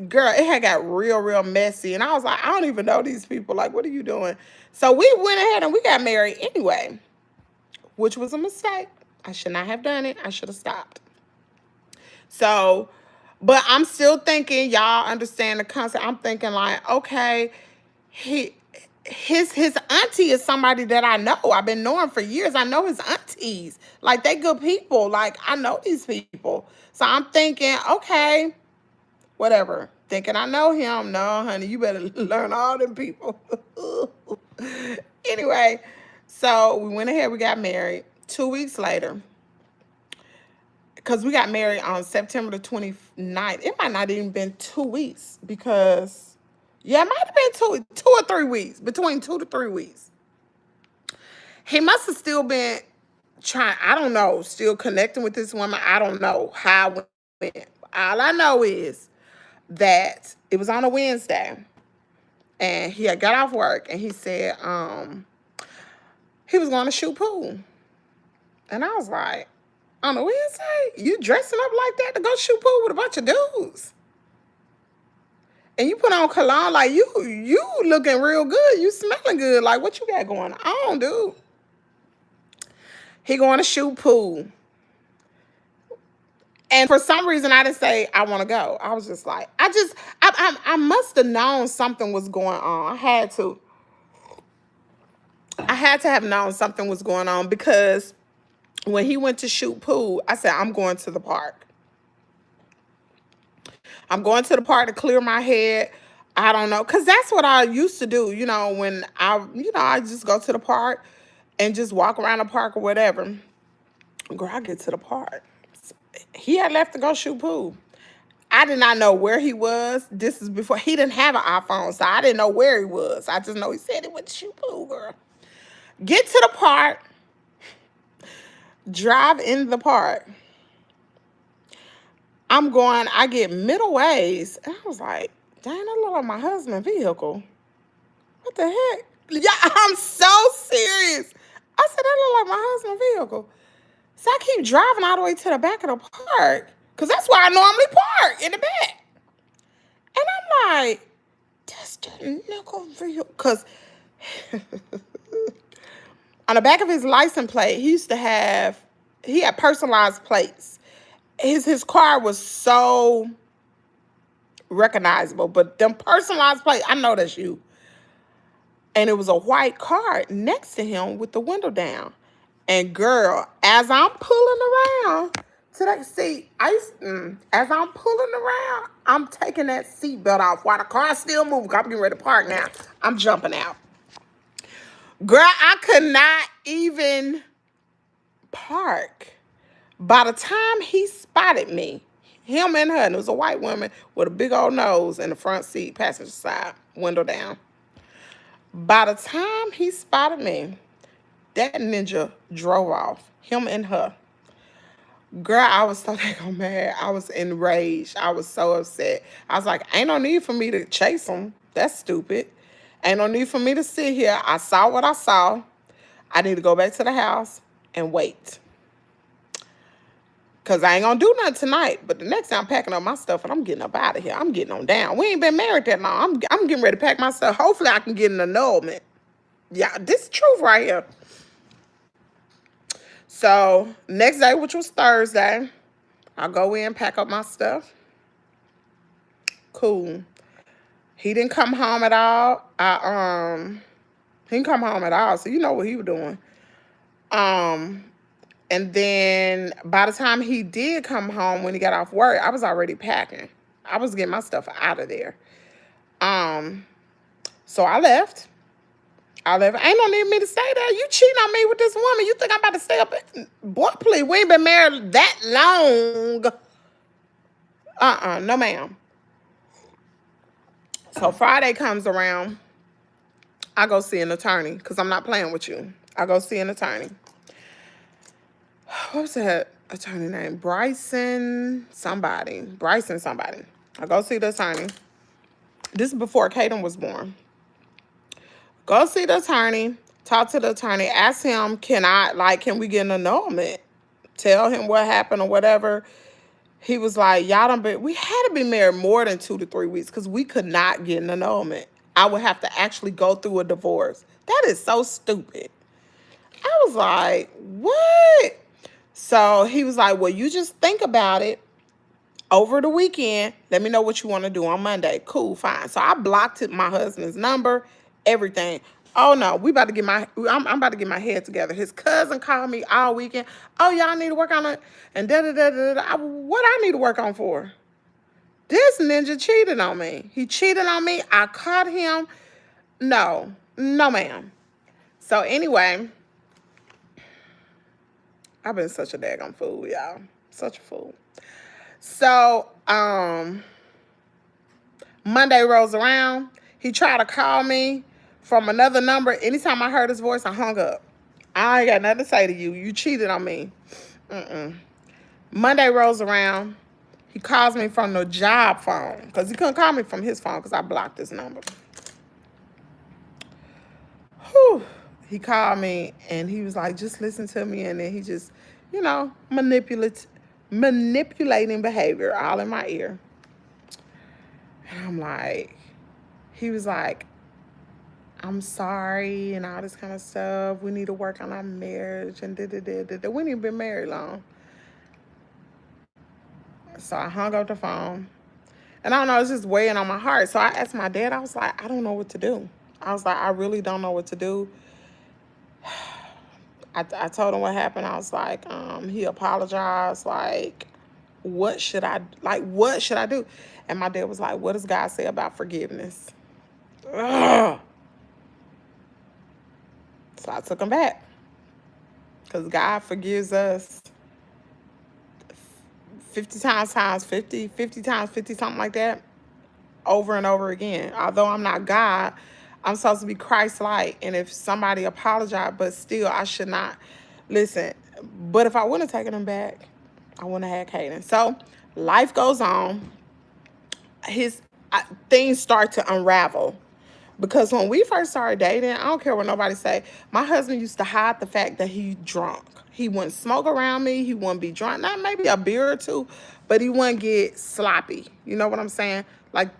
Girl, it had got real messy. And I was like, I don't even know these people. Like, what are you doing? So we went ahead and we got married anyway, which was a mistake. I should not have done it. I should have stopped. So, but I'm still thinking, y'all understand the concept. I'm thinking like, okay, his auntie is somebody that I know. I've been knowing for years. I know his aunties. Like, they good people. Like, I know these people. So I'm thinking, okay, whatever. Thinking I know him. No, honey, you better learn all them people. Anyway, so we went ahead. We got married. 2 weeks later, because we got married on September the 29th. It might not even been 2 weeks because, yeah, it might have been 2 or 3 weeks, between 2 to 3 weeks. He must have still been trying, I don't know, still connecting with this woman. I don't know how it went. All I know is that it was on a Wednesday, and he had got off work, and he said he was going to shoot pool. And I was like, on a Wednesday, you dressing up like that to go shoot pool with a bunch of dudes? And you put on cologne, like you looking real good. You smelling good. Like, what you got going on, dude? He going to shoot pool. And for some reason, I didn't say I want to go. I was just like, I must have known something was going on. I had to have known something was going on, because when he went to shoot pool, I said, I'm going to the park. I'm going to the park to clear my head. I don't know, because that's what I used to do, when I just go to the park and just walk around the park or whatever. Girl, I get to the park. He had left to go shoot pool. I did not know where he was. This is before he didn't have an iPhone, so I didn't know where he was. I just know he said he went to shoot pool, girl. Get to the park, drive in the park. I get middle ways, and I was like, dang, that look like my husband's vehicle. What the heck? Yeah, I'm so serious. I said, that look like my husband's vehicle. So I keep driving all the way to the back of the park, because that's where I normally park, in the back. And I'm like, that's the nickel vehicle. Because on the back of his license plate, he had personalized plates. His car was so recognizable, but them personalized plates, I know that's you. And it was a white car next to him with the window down. And girl, as I'm pulling around to that seat, as I'm pulling around, I'm taking that seatbelt off while the car's still moving. I'm getting ready to park now. I'm jumping out. Girl, I could not even park. By the time he spotted me, him and her, and it was a white woman with a big old nose in the front seat, passenger side, window down. By the time he spotted me, that ninja drove off, him and her. Girl, I was so damn mad. I was enraged. I was so upset. I was like, ain't no need for me to chase him. That's stupid. Ain't no need for me to sit here. I saw what I saw. I need to go back to the house and wait. Because I ain't going to do nothing tonight. But the next time I'm packing up my stuff and I'm getting up out of here. I'm getting on down. We ain't been married that long. I'm getting ready to pack my stuff. Hopefully I can get an annulment. Yeah, this is the truth right here. So, next day, which was Thursday, I go in, pack up my stuff. Cool. He didn't come home at all. He didn't come home at all, so you know what he was doing. And then by the time he did come home when he got off work, I was already packing. I was getting my stuff out of there. So I left. Ain't no need me to stay there. You cheating on me with this woman. You think I'm about to stay up? Boy, please, we ain't been married that long. No ma'am. So Friday comes around. I go see an attorney because I'm not playing with you. I go see an attorney. What was that attorney name? Bryson somebody. I go see the attorney. This is before Kaden was born. Go see the attorney, talk to the attorney, ask him, can we get an annulment? Tell him what happened or whatever. He was like, we had to be married more than 2 to 3 weeks because we could not get an annulment. I would have to actually go through a divorce. That is so stupid. I was like, what? So he was like, well, you just think about it over the weekend. Let me know what you want to do on Monday. Cool, fine. So I blocked my husband's number, everything. Oh no, I'm about to get my head together. His cousin called me all weekend. Oh, y'all need to work on it. And what I need to work on for? This ninja cheated on me. He cheated on me. I caught him. No ma'am. So anyway, I've been such a daggone fool, y'all. Such a fool. So, Monday rolls around. He tried to call me from another number. Anytime I heard his voice, I hung up. I ain't got nothing to say to you. You cheated on me. Monday rolls around. He calls me from the job phone because he couldn't call me from his phone because I blocked his number. Whew. He called me and he was like, just listen to me. And then he just, manipulating behavior all in my ear. And I'm like, he was like, I'm sorry and all this kind of stuff. We need to work on our marriage and da-da-da-da-da. We ain't been married long. So I hung up the phone. And I don't know, it's just weighing on my heart. So I asked my dad, I was like, I don't know what to do. I was like, I really don't know what to do. I told him what happened. I was like, he apologized. Like, what should I, like, what should I do? And my dad was like, what does God say about forgiveness? Ugh. So I took him back. Because God forgives us 50 times 50, 50 times 50, something like that, over and over again. Although I'm not God, I'm supposed to be Christ-like. And if somebody apologized, but still, I should not. Listen, but if I wouldn't have taken him back, I wouldn't have had Caden. So life goes on. Things start to unravel. Because when we first started dating, I don't care what nobody say, my husband used to hide the fact that he drunk. He wouldn't smoke around me. He wouldn't be drunk. Not maybe a beer or two, but he wouldn't get sloppy. You know what I'm saying? Like,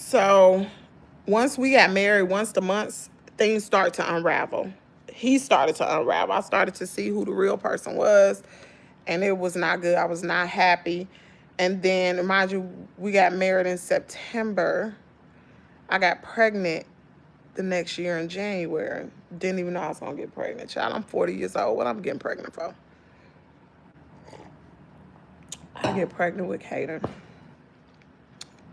So once we got married, once the months, things start to unravel. He started to unravel. I started to see who the real person was, and it was not good. I was not happy. And then, mind you, we got married in September. I got pregnant the next year in January. Didn't even know I was going to get pregnant. Child, I'm 40 years old. What I'm getting pregnant for? I get pregnant with Caden.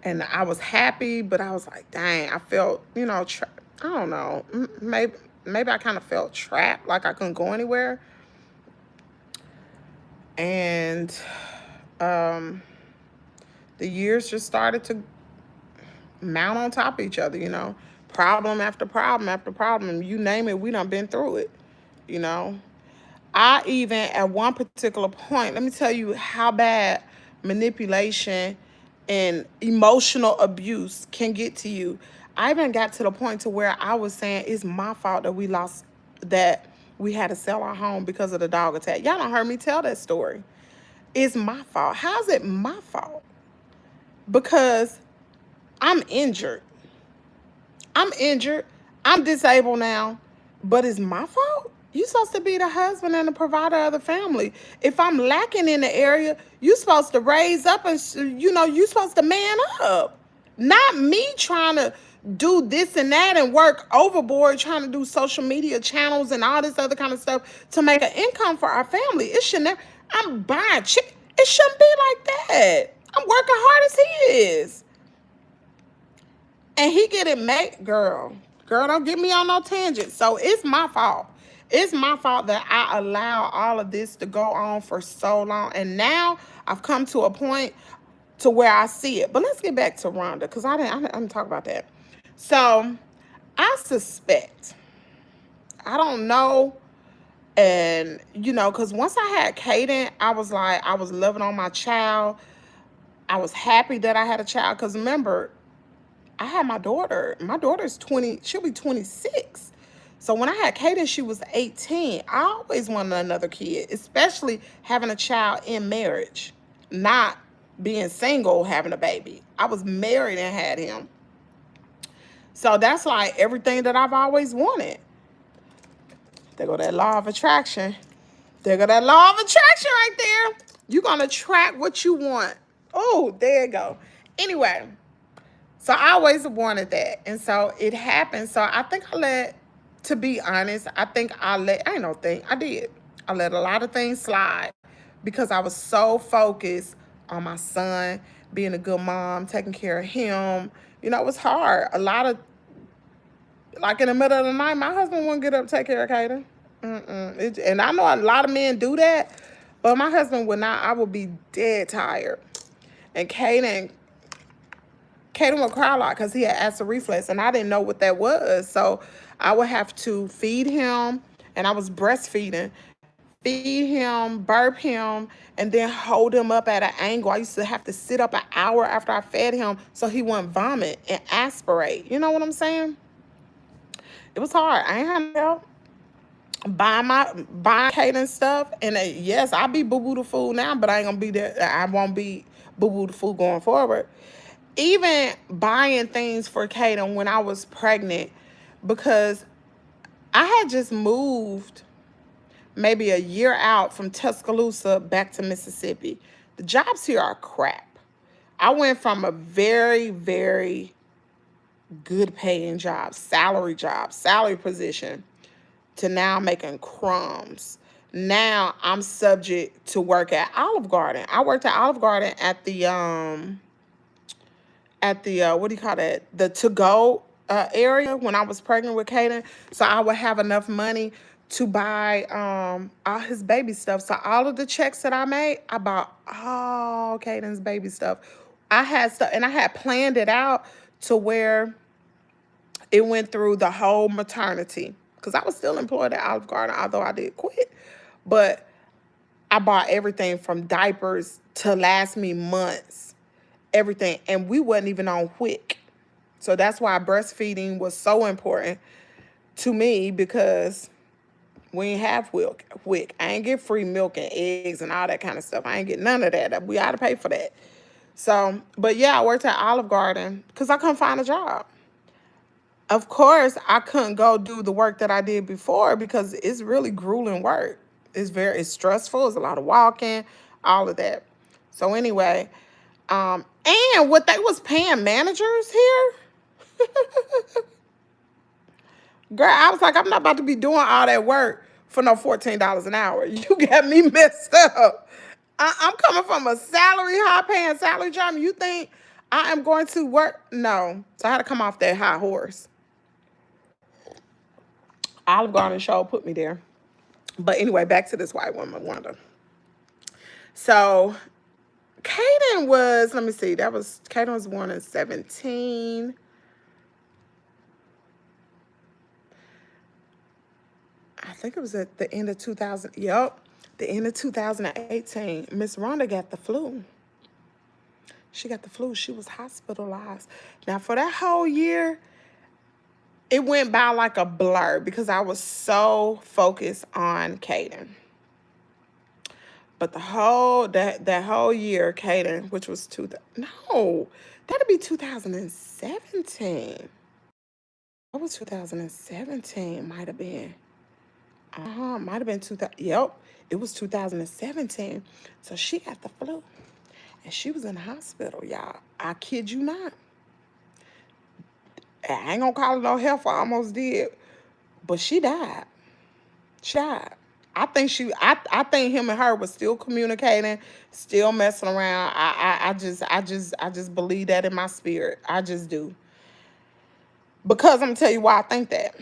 And I was happy, but I was like, dang, I felt, I don't know. Maybe I kind of felt trapped, like I couldn't go anywhere. And the years just started to mount on top of each other, problem after problem after problem. You name it, we done been through it, I even, at one particular point, let me tell you how bad manipulation and emotional abuse can get to you. I even got to the point to where I was saying it's my fault that we had to sell our home because of the dog attack. Y'all done heard me tell that story. It's my fault. How's it my fault? Because I'm injured. I'm disabled now, but it's my fault? You're supposed to be the husband and the provider of the family. If I'm lacking in the area, you're supposed to raise up and, you're supposed to man up. Not me trying to do this and that and work overboard, trying to do social media channels and all this other kind of stuff to make an income for our family. It should never, I'm buying chicken. It shouldn't be like that. I'm working hard as he is. And he get it made, girl, don't get me on no tangent. So it's my fault. It's my fault that I allow all of this to go on for so long. And now I've come to a point to where I see it. But let's get back to Rhonda, because I didn't talk about that. So I suspect, I don't know, and, because once I had Caden, I was loving on my child. I was happy that I had a child, because remember, I had my daughter. My daughter's 20. She'll be 26. So when I had Kaden, she was 18. I always wanted another kid, especially having a child in marriage, not being single, having a baby. I was married and had him. So that's like everything that I've always wanted. There go that law of attraction. There go that law of attraction right there. You're going to attract what you want. Oh, there you go. Anyway. So I always wanted that. And so it happened. So I think to be honest, I did. I let a lot of things slide because I was so focused on my son, being a good mom, taking care of him. It was hard. Like in the middle of the night, my husband wouldn't get up and take care of Kaden. And I know a lot of men do that, but my husband would not. I would be dead tired. And Kaden would cry a lot because he had acid reflux, and I didn't know what that was. So I would have to feed him, and I was breastfeeding, feed him, burp him, and then hold him up at an angle. I used to have to sit up an hour after I fed him so he wouldn't vomit and aspirate. You know what I'm saying? It was hard. I ain't had no help. Buying Caden stuff, and yes, I'll be boo-boo the fool now, but I ain't gonna be there. I won't be boo-boo the fool going forward. Even buying things for Caden when I was pregnant, because I had just moved maybe a year out from Tuscaloosa back to Mississippi. The jobs here are crap. I went from a very, very good paying job, salary position, to now making crumbs Now I'm subject to work at Olive Garden. I worked at Olive Garden at the what do you call that? The to go area when I was pregnant with Kaden. So I would have enough money to buy all his baby stuff. So all of the checks that I made, I bought all Kaden's baby stuff. I had stuff and I had planned it out to where it went through the whole maternity. Because I was still employed at Olive Garden, although I did quit. But I bought everything from diapers to last me months. Everything. And we wasn't even on WIC. So that's why breastfeeding was so important to me, because we ain't have WIC. I ain't get free milk and eggs and all that kind of stuff. I ain't get none of that. We had to pay for that. So, but yeah, I worked at Olive Garden because I couldn't find a job. Of course, I couldn't go do the work that I did before because it's really grueling work. It's stressful. It's a lot of walking, all of that. So anyway, and what they was paying managers here, girl, I was like, I'm not about to be doing all that work for no $14 an hour. You got me messed up. I'm coming from a high-paying salary job. You think I am going to work? No. So I had to come off that high horse. Olive Garden show put me there. But anyway, back to this white woman, Wanda. So Kaden was, let me see, Kaden was born in 17. I think it was at the end of 2000. Yep, the end of 2018. Miss Rhonda got the flu. She got the flu. She was hospitalized. Now, for that whole year, it went by like a blur because I was so focused on Kaden. But that whole year, Kaden, which was that'd be 2017. That was 2017, might have been. Might have been 2000. Yep, it was 2017. So she got the flu, and she was in the hospital, y'all. I kid you not. I ain't gonna call it no hell, I almost did, but she died. She died. I think him and her was still communicating, still messing around. I just believe that in my spirit. I just do. Because I'm gonna tell you why I think that.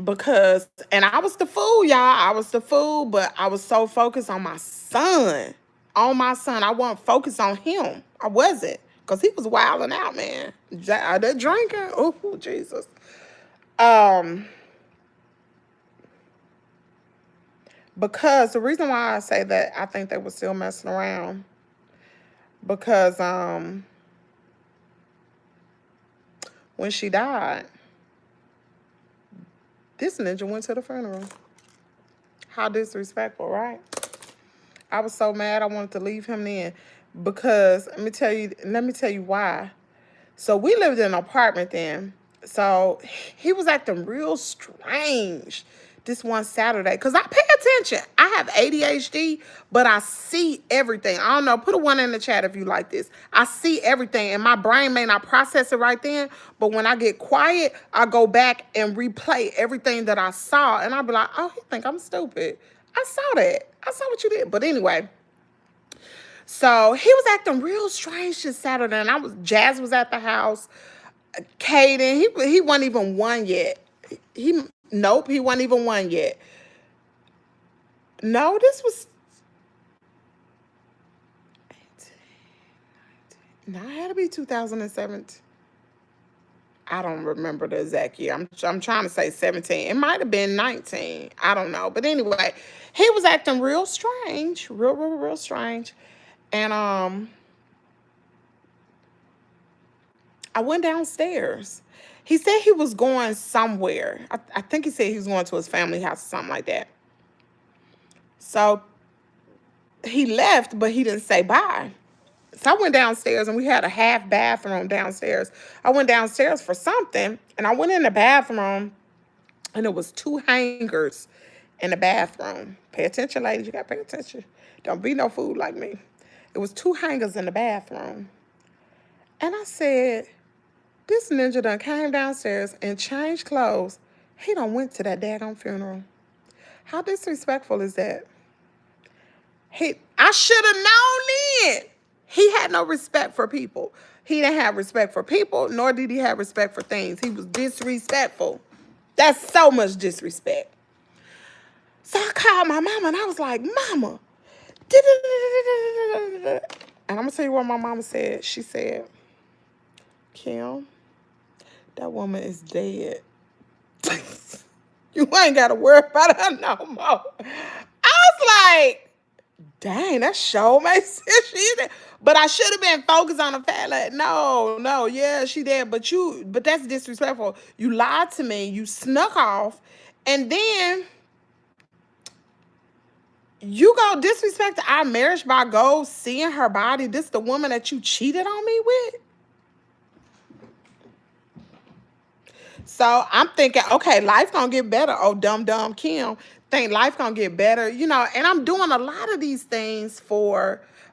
Because, and I was the fool, y'all. I was the fool, but I was so focused on my son. On my son. I wasn't focused on him. I wasn't. Because he was wilding out, man. That drinking. Oh, Jesus. Because the reason why I say that I think they were still messing around, because when she died, this ninja went to the funeral. How disrespectful, right? I was so mad I wanted to leave him then. Because let me tell you why. So we lived in an apartment then. So he was acting real strange this one Saturday. Because I pay attention. I have ADHD, but I see everything. I don't know. Put a 1 in the chat if you like this. I see everything. And my brain may not process it right then. But when I get quiet, I go back and replay everything that I saw. And I'll be like, oh, he think I'm stupid. I saw that. I saw what you did. But anyway. So he was acting real strange this Saturday, and Jazz was at the house. Kaden, he wasn't even 1 yet. Nope, he wasn't even 1 yet. No, this was 18, 19. No, it had to be 2017. I don't remember the exact year. I'm trying to say 17. It might have been 19. I don't know. But anyway, he was acting real strange, real strange. And I went downstairs. He said he was going somewhere. I think he said he was going to his family house or something like that. So he left, but he didn't say bye. So I went downstairs, and we had a half bathroom downstairs. I went downstairs for something, and I went in the bathroom, and it was 2 hangers in the bathroom. Pay attention, ladies. You got to pay attention. Don't be no fool like me. It was 2 hangers in the bathroom. And I said, this ninja done came downstairs and changed clothes. He done went to that daggone funeral. How disrespectful is that? I should have known then. He had no respect for people. He didn't have respect for people, nor did he have respect for things. He was disrespectful. That's so much disrespect. So I called my mama and I was like, Mama. And I'm going to tell you what my mama said. She said, Kim, that woman is dead. You ain't got to worry about her no more. I was like, dang, that show makes sense. But I should have been focused on the fact like, no, yeah, she dead. But that's disrespectful. You lied to me. You snuck off. And then you go disrespect our marriage by go seeing her body. This the woman that you cheated on me with? So I'm thinking, okay, life gonna get better. Oh, dumb Kim. Think life gonna get better. You know, and I'm doing a lot of these things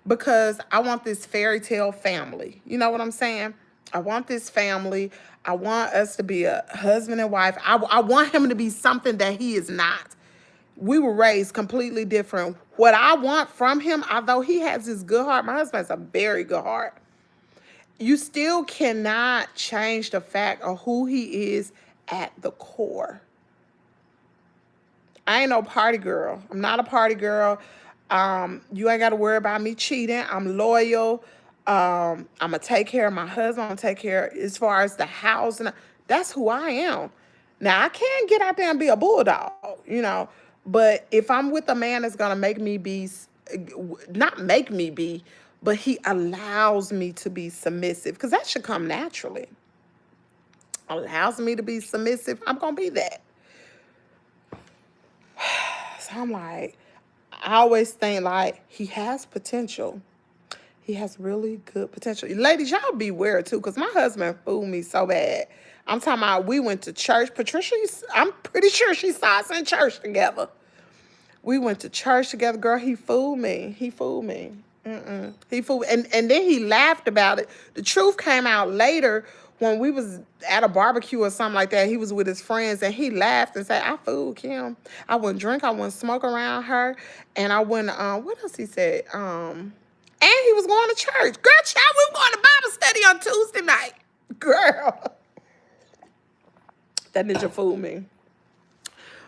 because I want this fairy tale family. You know what I'm saying? I want this family. I want us to be a husband and wife. I want him to be something that he is not. We were raised completely different. What I want from him, although he has this good heart, my husband has a very good heart. You still cannot change the fact of who he is at the core. I ain't no party girl. I'm not a party girl. You ain't got to worry about me cheating. I'm loyal. I'm going to take care of my husband. I'm going to take care as far as the house. And that's who I am. Now, I can get out there and be a bulldog, you know. But if I'm with a man that's going to make me be, not make me be, but he allows me to be submissive, because that should come naturally. Allows me to be submissive, I'm going to be that. So I'm like, I always think like he has potential. He has really good potential. Ladies, y'all beware too, because my husband fooled me so bad. I'm talking about we went to church. Patricia, I'm pretty sure she saw us in church together. We went to church together. Girl, he fooled me. He fooled me. He fooled, and then he laughed about it. The truth came out later when we was at a barbecue or something like that. He was with his friends, and he laughed and said, I fooled Kim. I wouldn't drink. I wouldn't smoke around her. And I wouldn't, what else he said? And he was going to church. Girl, child, we were going to Bible study on Tuesday night. Girl. That ninja fooled me.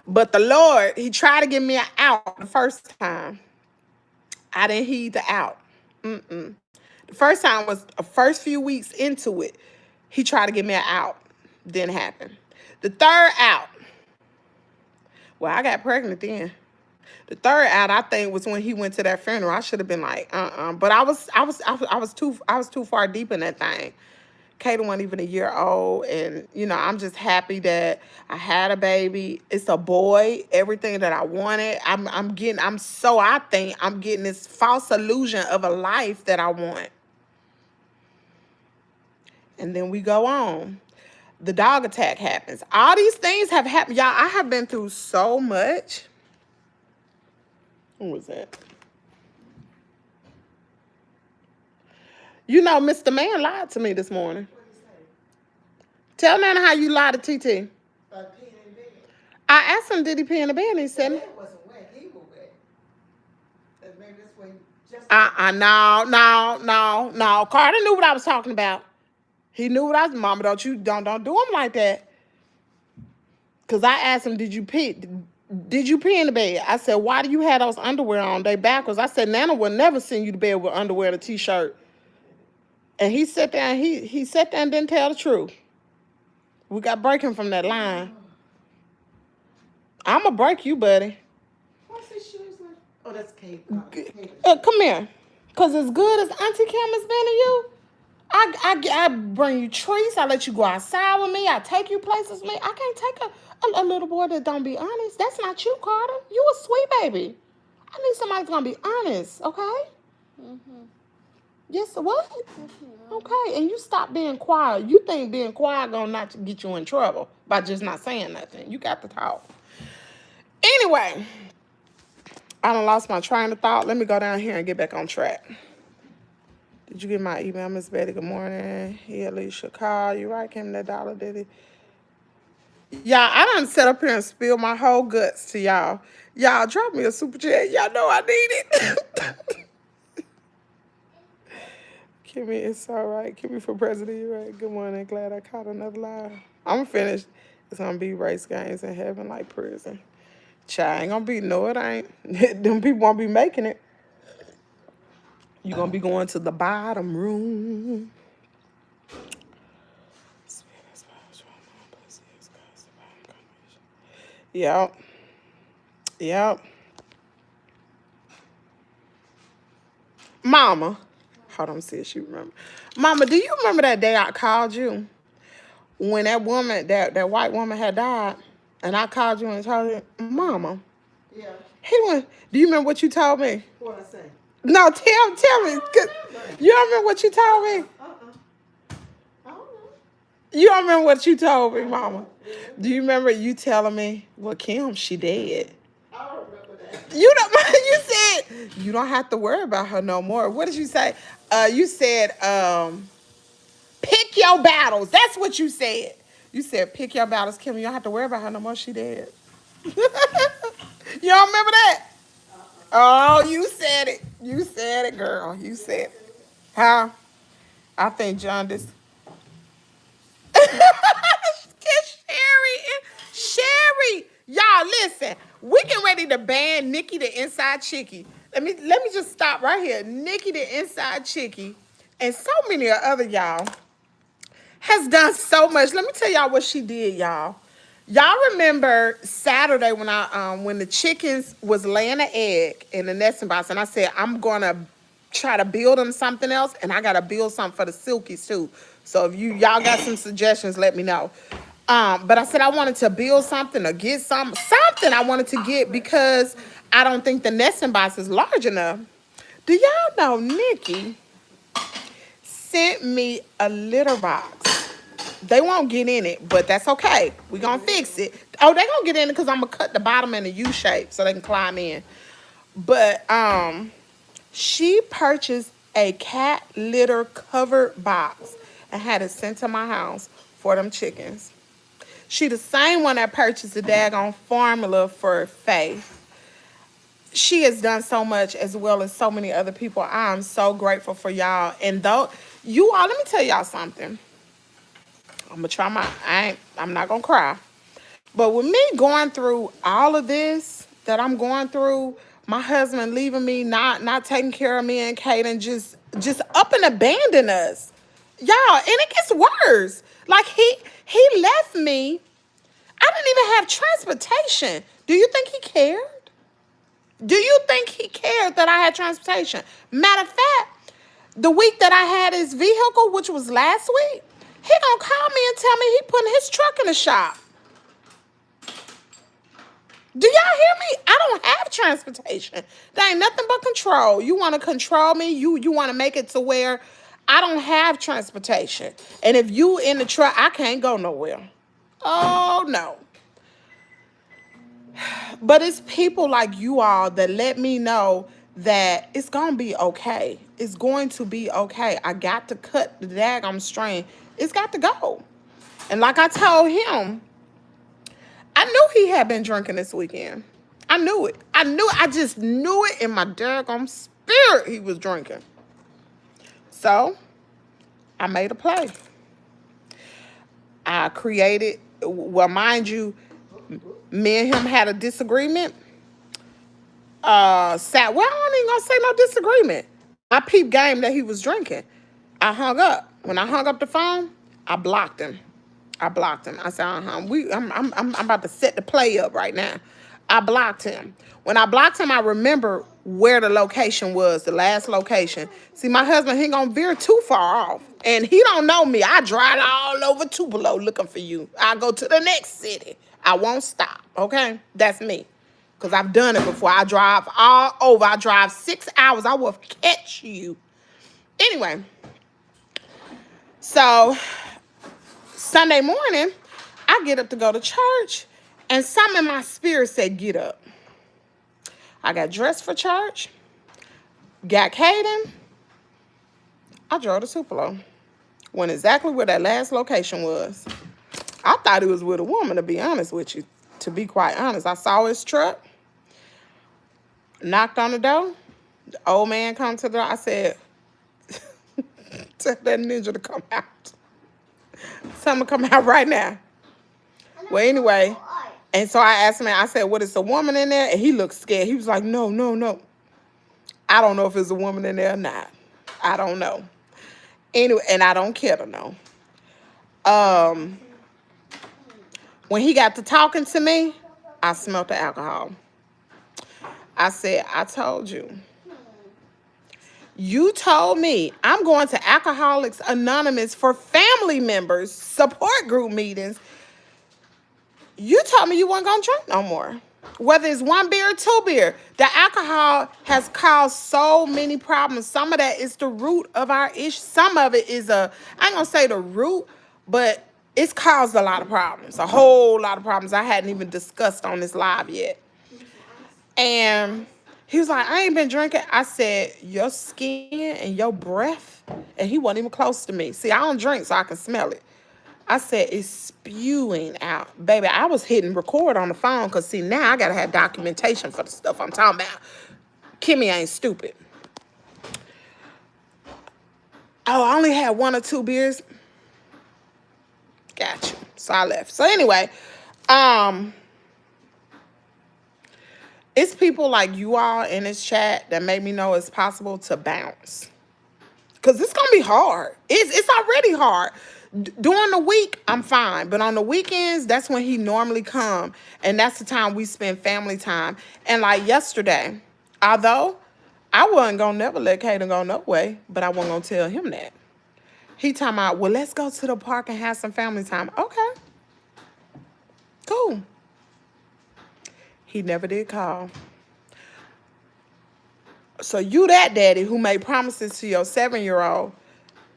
But the Lord, he tried to get me an out the first time. I didn't heed the out. The first time was the first few weeks into it. He tried to get me an out. Didn't happen. The third out. Well, I got pregnant then. The third out, I think, was when he went to that funeral. I should have been like, But I was too far deep in that thing. Katie wasn't even a year old, and you know, I'm just happy that I had a baby. It's a boy. Everything that I wanted. I think I'm getting this false illusion of a life that I want. And then we go on. The dog attack happens. All these things have happened. Y'all, I have been through so much. Who was that? You know, Mr. Man lied to me this morning. What did he say? Tell Nana how you lied to TT. Peeing in bed. I asked him, did he pee in the bed? And he said, it wasn't wet. He was wet. Maybe this way. No. Carter knew what I was talking about. He knew what I was. Mama, don't do him like that. Because I asked him, did you pee? Did you pee in the bed? I said, why do you have those underwear on? They backwards. I said, Nana would never send you to bed with underwear and a t-shirt. And he sat there and he sat there and didn't tell the truth. We got breaking from that line. I'm going to break you, buddy. What's his shoes like? Oh, that's Kate. Come here. Because as good as Auntie Kim has been to you, I bring you treats. I let you go outside with me. I take you places with me. I can't take a little boy that don't be honest. That's not you, Carter. You a sweet baby. I need somebody that's going to be honest, okay? Yes, what? Okay, and you stop being quiet. You think being quiet gonna not get you in trouble by just not saying nothing. You got to talk. Anyway, I done lost my train of thought. Let me go down here and get back on track. Did you get my email, Miss Betty? Good morning. He at least should call. You right, Kim, that dollar, did he? Y'all, I done set up here and spill my whole guts to y'all. Y'all, drop me a super chat. Y'all know I need it. Kimmy, it's all right. Kimmy for president, you right. Good morning. Glad I caught another live. I'm finished. It's gonna be race games in heaven like prison. Child, ain't gonna be, no, it ain't. Them people won't be making it. You gonna be going to the bottom room. Yep. Yep. Mama. Hold on, see if she remember. Mama, do you remember that day I called you? When that woman, that white woman had died, and I called you and told you, Mama. Yeah. He went, do you remember what you told me? What I say? No, tell me. You don't remember what you told me? I don't know. You don't remember what you told me, Mama? Do you remember you telling me, well, Kim, she dead? I don't remember that. You don't. You said you don't have to worry about her no more. What did you say? You said, pick your battles. That's what you said. You said, pick your battles, Kim. You don't have to worry about her no more. She dead. You don't remember that? Oh, you said it. You said it, girl. You said it. Huh? I think John just... Sherry, y'all listen. We getting ready to ban Nikki the Inside Chickie. Let me just stop right here. Nikki the Inside Chickie and so many other y'all has done so much. Let me tell y'all what she did, y'all. Y'all remember Saturday when the chickens was laying an egg in the nesting box, and I said I'm gonna try to build them something else, and I gotta build something for the silkies too. So if y'all got some suggestions, let me know. But I said I wanted to build something or get something I wanted to get because I don't think the nesting box is large enough. Do y'all know Nikki sent me a litter box? They won't get in it, but that's okay. We're going to fix it. Oh, they're going to get in it because I'm going to cut the bottom in a U shape so they can climb in. But she purchased a cat litter covered box and had it sent to my house for them chickens. She the same one that purchased the daggone formula for Faith. She has done so much as well as so many other people. I am so grateful for y'all. And though you all, let me tell y'all something. I'm gonna try I'm not gonna cry. But with me going through all of this that I'm going through, my husband leaving me, not taking care of me and Kaden, just up and abandon us. Y'all, and it gets worse. Like he left me. I didn't even have transportation. Do you think he cared? Do you think he cared that I had transportation? Matter of fact, the week that I had his vehicle, which was last week, he gonna call me and tell me he putting his truck in the shop. Do y'all hear me? I don't have transportation. There ain't nothing but control. You want to control me. You want to make it to where I don't have transportation. And if you in the truck, I can't go nowhere. Oh, no. But it's people like you all that let me know that it's going to be okay. It's going to be okay. I got to cut the daggum string. It's got to go. And like I told him, I knew he had been drinking this weekend. I knew it. I just knew it in my daggum spirit he was drinking. So, I made a play. I created, well, mind you, me and him had a disagreement. I ain't even gonna say no disagreement. I peeped game that he was drinking. I hung up. When I hung up the phone, I blocked him. I said, I'm about to set the play up right now. I blocked him. When I blocked him, I remember where the location was, the last location. See, my husband, he gonna veer too far off. And he don't know me. I drive all over Tupelo looking for you. I go to the next city. I won't stop, okay? That's me. Because I've done it before. I drive all over. I drive 6 hours. I will catch you. Anyway. So, Sunday morning, I get up to go to church. And something in my spirit said, get up. I got dressed for church. Got Caden. I drove to Tupelo. Went exactly where that last location was. I thought he was with a woman, to be honest with you. To be quite honest, I saw his truck, knocked on the door. The old man come to the door. I said, tell that ninja to come out. Tell him to come out right now. Well, anyway, and so I asked him, I said, what, is a woman in there? And he looked scared. He was like, no, no, no. I don't know if there's a woman in there or not. I don't know. Anyway, and I don't care to know. When he got to talking to me, I smelled the alcohol. I said, I told you. You told me I'm going to Alcoholics Anonymous for family members, support group meetings. You told me you weren't going to drink no more. Whether it's 1 beer or 2 beer, the alcohol has caused so many problems. Some of that is the root of our issue. Some of it is I ain't going to say the root, but it's caused a lot of problems, a whole lot of problems I hadn't even discussed on this live yet. And he was like, I ain't been drinking. I said, your skin and your breath, and he wasn't even close to me. See, I don't drink, so I can smell it. I said, it's spewing out. Baby, I was hitting record on the phone because, see, now I got to have documentation for the stuff I'm talking about. Kimmy ain't stupid. Oh, I only had 1 or 2 beers. Gotcha. So I left. So anyway, it's people like you all in this chat that made me know it's possible to bounce. Because it's going to be hard. It's already hard. During the week, I'm fine. But on the weekends, that's when he normally come. And that's the time we spend family time. And like yesterday, although I wasn't going to never let Kaden go no way, but I wasn't going to tell him that. He talking about, well, let's go to the park and have some family time. Okay. Cool. He never did call. So you that daddy who made promises to your 7-year-old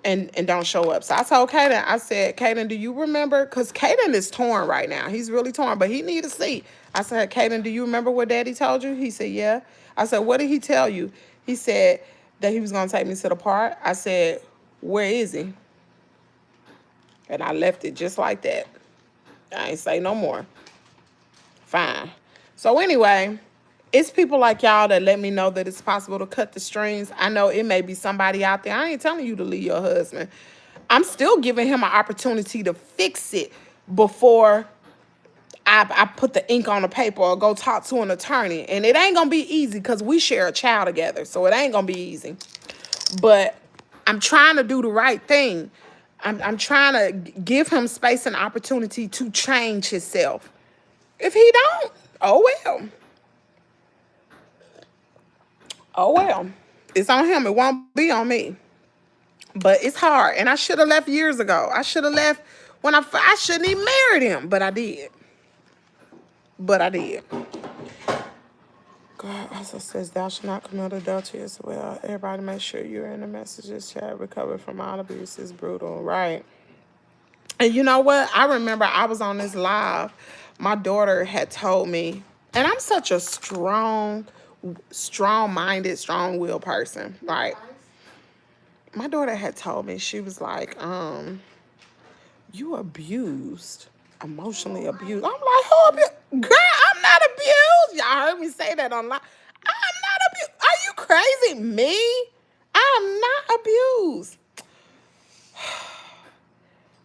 and don't show up. So I told Kaden, I said, Kaden, do you remember? Because Kaden is torn right now. He's really torn, but he need a seat. I said, Kaden, do you remember what daddy told you? He said, yeah. I said, what did he tell you? He said that he was going to take me to the park. I said, where is he? And I left it just like that. I ain't say no more. Fine. So anyway, it's people like y'all that let me know that it's possible to cut the strings. I know it may be somebody out there. I ain't telling you to leave your husband. I'm still giving him an opportunity to fix it before I put the ink on the paper or go talk to an attorney. And it ain't going to be easy because we share a child together. So it ain't going to be easy. But I'm trying to do the right thing. I'm trying to give him space and opportunity to change himself. If he don't, oh well. Oh well. It's on him. It won't be on me. But it's hard. And I should have left years ago. I should have left when I shouldn't even married him. But I did. God also says, thou shalt not commit adultery as well. Everybody make sure you're in the messages chat. Recover from all abuse is brutal. Right. And you know what? I remember I was on this live. My daughter had told me, and I'm such a strong-minded, strong-willed person. Like, my daughter had told me, she was like, you abused, emotionally abused. I'm like, who abused? Girl, I'm not abused. Y'all heard me say that online. I'm not abused. Are you crazy? Me? I'm not abused.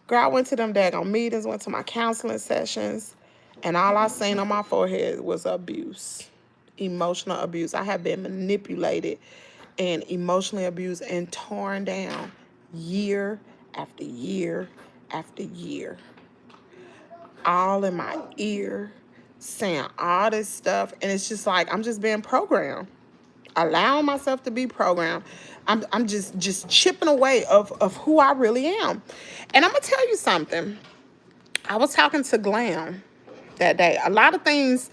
Girl, I went to them daggone meetings, went to my counseling sessions, and all I seen on my forehead was abuse, emotional abuse. I have been manipulated and emotionally abused and torn down year after year after year. All in my ear, saying all this stuff, and it's just like I'm just being programmed, allowing myself to be programmed. I'm just chipping away of who I really am. And I'm gonna tell you something. I was talking to Glam that day. A lot of things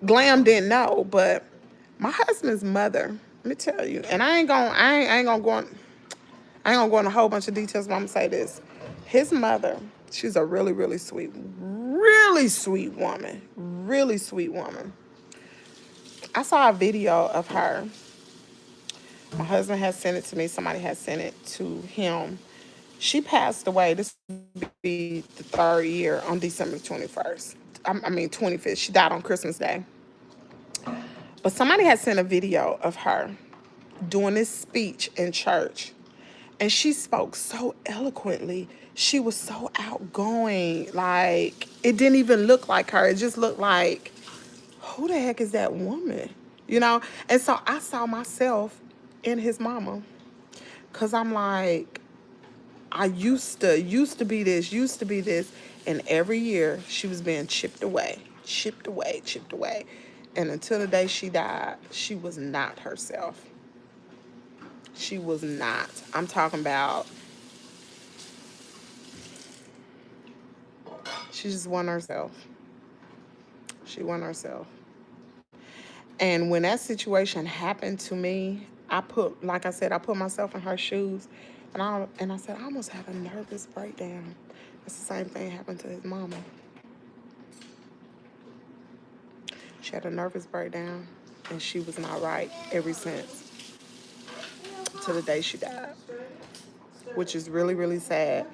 Glam didn't know, but my husband's mother, let me tell you, and I ain't gonna go in a whole bunch of details, but I'm gonna say this. His mother, she's a really sweet woman. Really sweet woman. I saw a video of her. My husband has sent it to me. Somebody has sent it to him. She passed away. This will be the 3rd year on December 21st. I mean 25th. She died on Christmas Day. But somebody had sent a video of her doing this speech in church. And she spoke so eloquently. She was so outgoing. Like, it didn't even look like her. It just looked like, who the heck is that woman? You know? And so I saw myself in his mama. Because I'm like, I used to be this. And every year she was being chipped away. And until the day she died, she was not herself. She was not. I'm talking about, she just wasn't herself. She wasn't herself. And when that situation happened to me, like I said, I put myself in her shoes, and I said, I almost had a nervous breakdown. That's the same thing happened to his mama. She had a nervous breakdown, and she was not right ever since, to the day she died, which is really, really sad.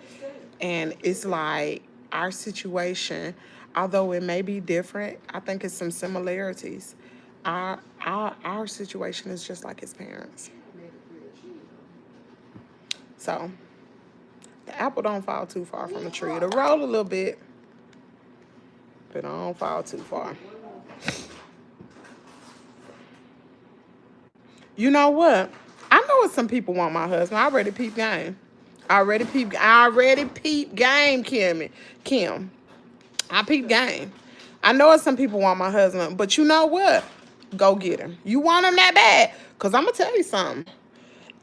And it's like our situation, although it may be different, I think it's some similarities. Our situation is just like his parents. So the apple don't fall too far from the tree. It'll roll a little bit, but it don't fall too far. You know what? I know what some people want my husband. I already peep game. I already peep game, Kim. I peep game. I know what some people want my husband, but you know what? Go get him. You want him that bad? Because I'm going to tell you something.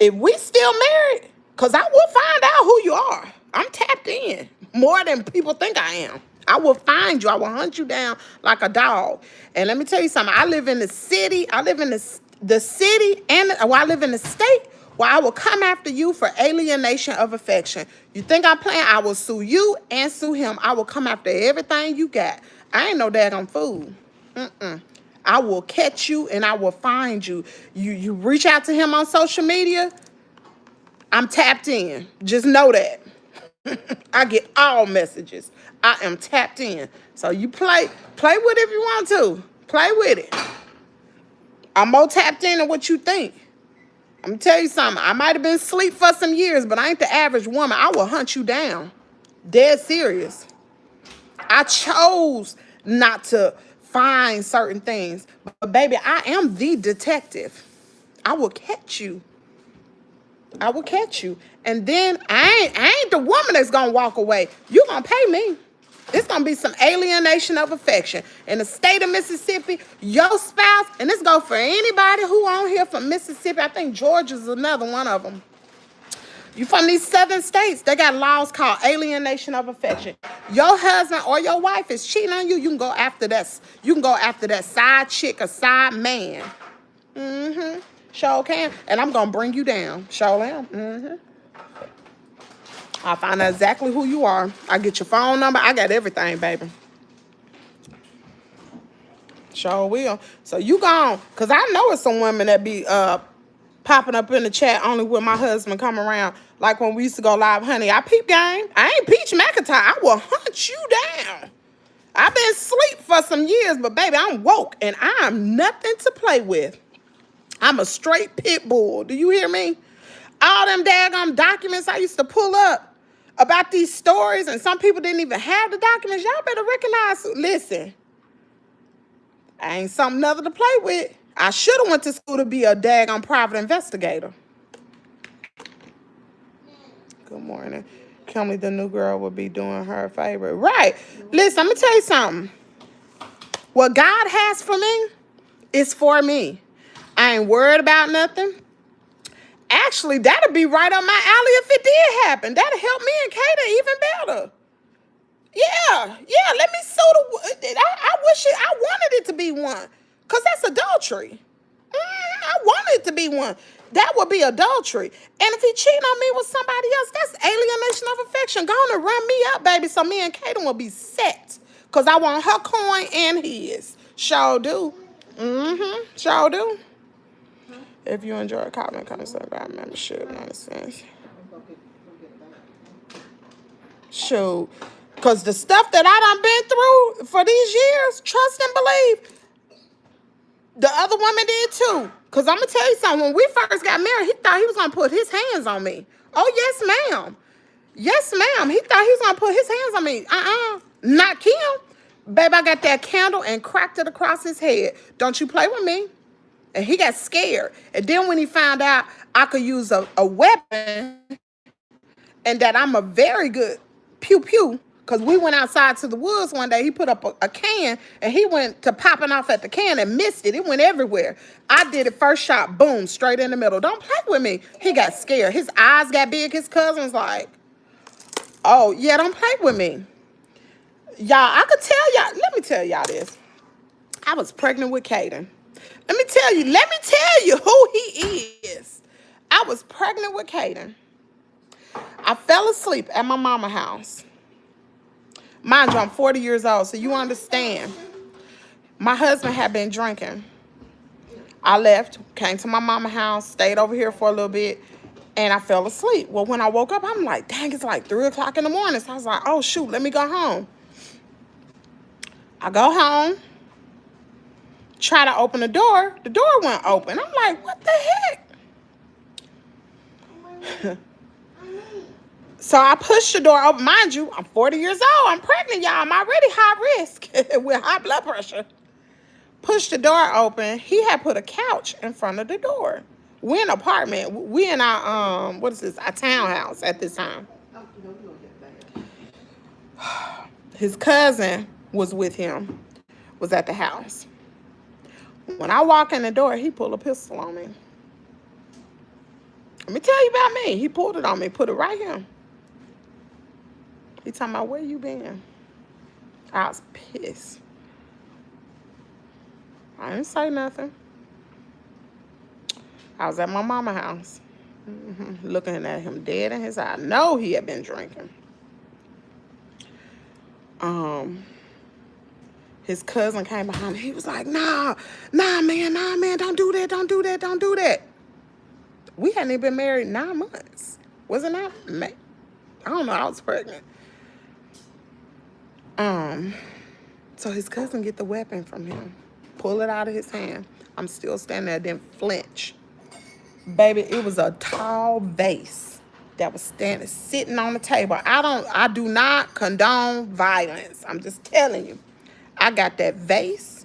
If we still married, because I will find out who you are. I'm tapped in more than people think I am. I will find you. I will hunt you down like a dog. And let me tell you something. I live in the city. I live in the city, and I live in the state where I will come after you for alienation of affection. You think I'm playing? I will sue you and sue him. I will come after everything you got. I ain't no daggone fool. I will catch you and I will find you. You reach out to him on social media, I'm tapped in. Just know that. I get all messages. I am tapped in. So you play with it if you want to. Play with it. I'm more tapped in than what you think. I'm going to tell you something. I might have been asleep for some years, but I ain't the average woman. I will hunt you down. Dead serious. I chose not to find certain things. But baby, I am the detective. I will catch you. I will catch you. And then I ain't the woman that's going to walk away. You're going to pay me. It's going to be some alienation of affection. In the state of Mississippi, your spouse, and this goes for anybody who on here from Mississippi. I think Georgia's another one of them. You from these southern states, they got laws called alienation of affection. Your husband or your wife is cheating on you, you can go after that. You can go after that side chick or side man. Sure can. And I'm going to bring you down. Sure am. I'll find out exactly who you are. I get your phone number. I got everything, baby. Sure will. So you gone. Because I know it's some women that be popping up in the chat only when my husband come around. Like when we used to go live, honey, I peep game. I ain't Peach McIntyre. I will hunt you down. I've been asleep for some years, but baby, I'm woke and I'm nothing to play with. I'm a straight pit bull. Do you hear me? All them daggone documents I used to pull up about these stories, and some people didn't even have the documents. Y'all better recognize. Listen, I ain't something other to play with. I should have went to school to be a daggone private investigator. Good morning. Kimmy, the new girl, will be doing her a favor. Right. Listen, I'm going to tell you something. What God has for me is for me. I ain't worried about nothing. Actually, that'll be right up my alley if it did happen. That'll help me and Kata even better. Yeah, let me sue the... I wish I wanted it to be one. Because that's adultery. I wanted it to be one. That would be adultery. And if he cheating on me with somebody else, that's alienation of affection. Go on and run me up, baby, so me and Kata will be set. Because I want her coin and his. Sure do. Sure do. If you enjoy a comment, subscribe, membership, nonsense. Shoot. Because the stuff that I done been through for these years, trust and believe, the other woman did too. Because I'm going to tell you something. When we first got married, he thought he was going to put his hands on me. Oh, yes, ma'am. Yes, ma'am. He thought he was going to put his hands on me. Not Kim. Babe, I got that candle and cracked it across his head. Don't you play with me. And he got scared. And then when he found out I could use a weapon and that I'm a very good pew-pew, because we went outside to the woods one day. He put up a can, and he went to popping off at the can and missed it. It went everywhere. I did it first shot, boom, straight in the middle. Don't play with me. He got scared. His eyes got big. His cousin's like, oh, yeah, don't play with me. Y'all, I could tell y'all. Let me tell y'all this. I was pregnant with Caden. Let me tell you who he is. I was pregnant with Caden. I fell asleep at my mama's house. Mind you, I'm 40 years old, so you understand. My husband had been drinking. I left, came to my mama's house, stayed over here for a little bit, and I fell asleep. Well, when I woke up, I'm like, dang, it's like 3 o'clock in the morning. So I was like, oh, shoot, let me go home. I go home, try to open the door won't open. I'm like, what the heck? So I pushed the door open. Mind you, I'm 40 years old. I'm pregnant, y'all. I'm already high risk with high blood pressure. Pushed the door open. He had put a couch in front of the door. We're in an apartment. We in our, what is this? Our townhouse at this time. His cousin was with him, was at the house. When I walk in the door, he pulled a pistol on me. Let me tell you about me. He pulled it on me, put it right here. He talking about, where you been? I was pissed. I didn't say nothing. I was at my mama's house, looking at him dead in his eye. I know he had been drinking. His cousin came behind me. He was like, nah, man, don't do that. We hadn't even been married 9 months. Wasn't I? I don't know, I was pregnant. So his cousin get the weapon from him, pull it out of his hand. I'm still standing there, didn't flinch. Baby, it was a tall vase that was sitting on the table. I do not condone violence. I'm just telling you. I got that vase,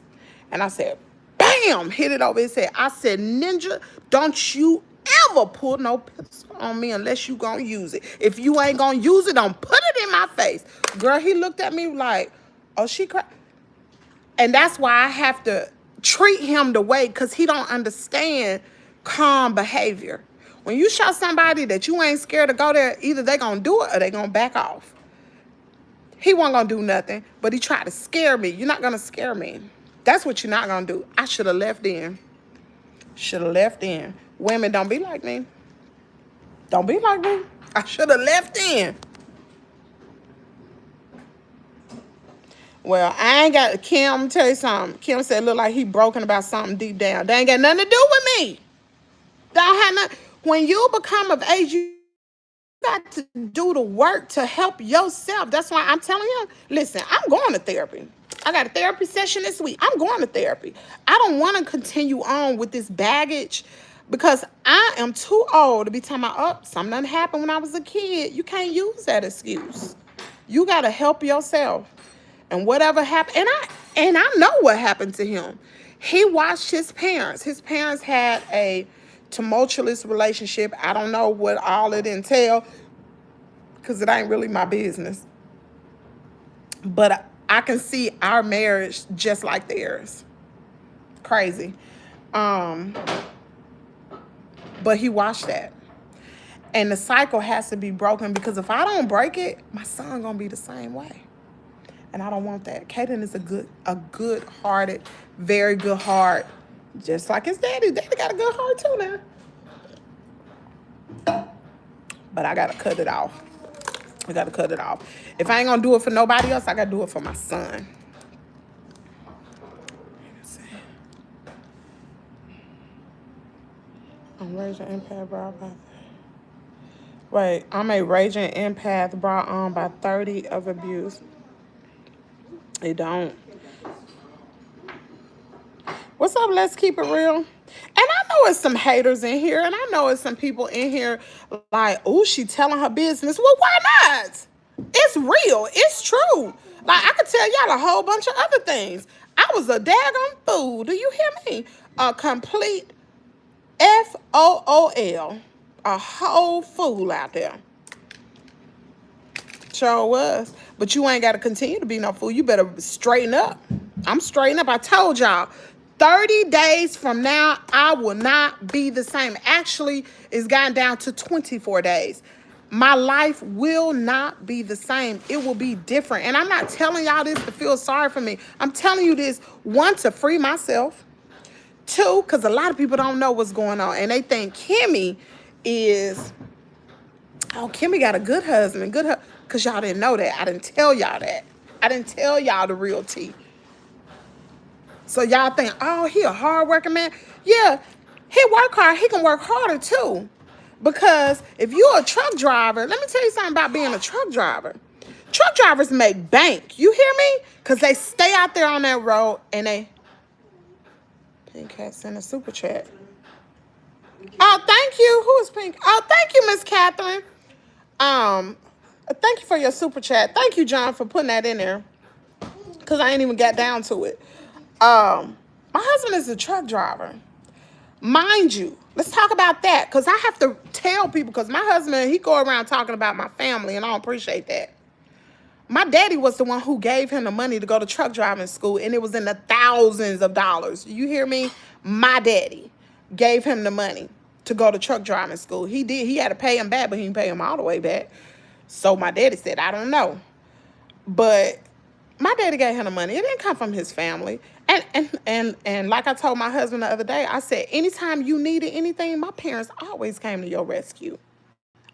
and I said, bam, hit it over his head. I said, ninja, don't you ever pull no pistol on me unless you gonna use it. If you ain't gonna use it, don't put it in my face. Girl, he looked at me like, oh, she cried. And that's why I have to treat him the way, because he don't understand calm behavior. When you show somebody that you ain't scared to go there, either they gonna do it or they gonna back off. He wasn't gonna do nothing, but he tried to scare me. You're not gonna scare me. That's what you're not gonna do. I should have left in. Women, don't be like me. Don't be like me. I should have left in. Well, I ain't got, Kim, tell you something. Kim said, look like he broken about something deep down. They ain't got nothing to do with me. Don't have nothing. When you become of age, you got to do the work to help yourself. That's why I'm telling you, listen, I'm going to therapy. I got a therapy session this week. I'm going to therapy. I don't want to continue on with this baggage, because I am too old to be talking about, oh, something done happened when I was a kid. You can't use that excuse. You got to help yourself. And whatever happened, and I know what happened to him. He watched his parents. His parents had a tumultuous relationship. I don't know what all it entailed, because it ain't really my business. But I can see our marriage just like theirs. Crazy. But he watched that. And the cycle has to be broken, because if I don't break it, my son gonna be the same way. And I don't want that. Caden is a good-hearted, very good heart, just like his daddy. Daddy got a good heart too now. But I gotta cut it off. I gotta cut it off. If I ain't gonna do it for nobody else, I gotta do it for my son. I'm raising impact, bro. Wait, I'm a raging empath brought on by 30 of abuse. It don't. What's up? Let's keep it real. And I know it's some haters in here, and I know it's some people in here like, oh, she telling her business. Well, why not? It's real. It's true. Like, I could tell y'all a whole bunch of other things. I was a daggone fool. Do you hear me? A complete FOOL. A whole fool out there. Sure was. But you ain't got to continue to be no fool. You better straighten up. I'm straighten up. I told y'all, 30 days from now, I will not be the same. Actually, it's gotten down to 24 days. My life will not be the same. It will be different. And I'm not telling y'all this to feel sorry for me. I'm telling you this, one, to free myself. Two, because a lot of people don't know what's going on. And they think Kimmy is, oh, Kimmy got a good husband. Because y'all didn't know that. I didn't tell y'all that. I didn't tell y'all the real tea. So y'all think, oh, he a hard-working man. Yeah, he work hard. He can work harder, too. Because if you're a truck driver, let me tell you something about being a truck driver. Truck drivers make bank. You hear me? Because they stay out there on that road and they... Pink Cat sent a super chat. Oh, thank you. Who is Pink? Oh, thank you, Miss Catherine. Thank you for your super chat. Thank you, John, for putting that in there. Because I ain't even got down to it. My husband is a truck driver. Mind you, let's talk about that. Because I have to tell people, because my husband, he go around talking about my family, and I don't appreciate that. My daddy was the one who gave him the money to go to truck driving school, and it was in the thousands of dollars. You hear me? My daddy gave him the money to go to truck driving school. He did. He had to pay him back, but he didn't pay him all the way back. So my daddy said, I don't know. But my daddy gave him the money. It didn't come from his family. And like I told my husband the other day, I said, anytime you needed anything, my parents always came to your rescue.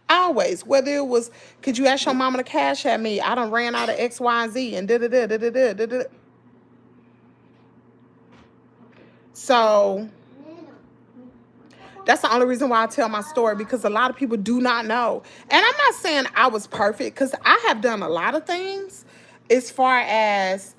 Always. Whether it was, could you ask your mama to cash at me? I done ran out of X, Y, and Z and da-da-da. So that's the only reason why I tell my story, because a lot of people do not know. And I'm not saying I was perfect, because I have done a lot of things as far as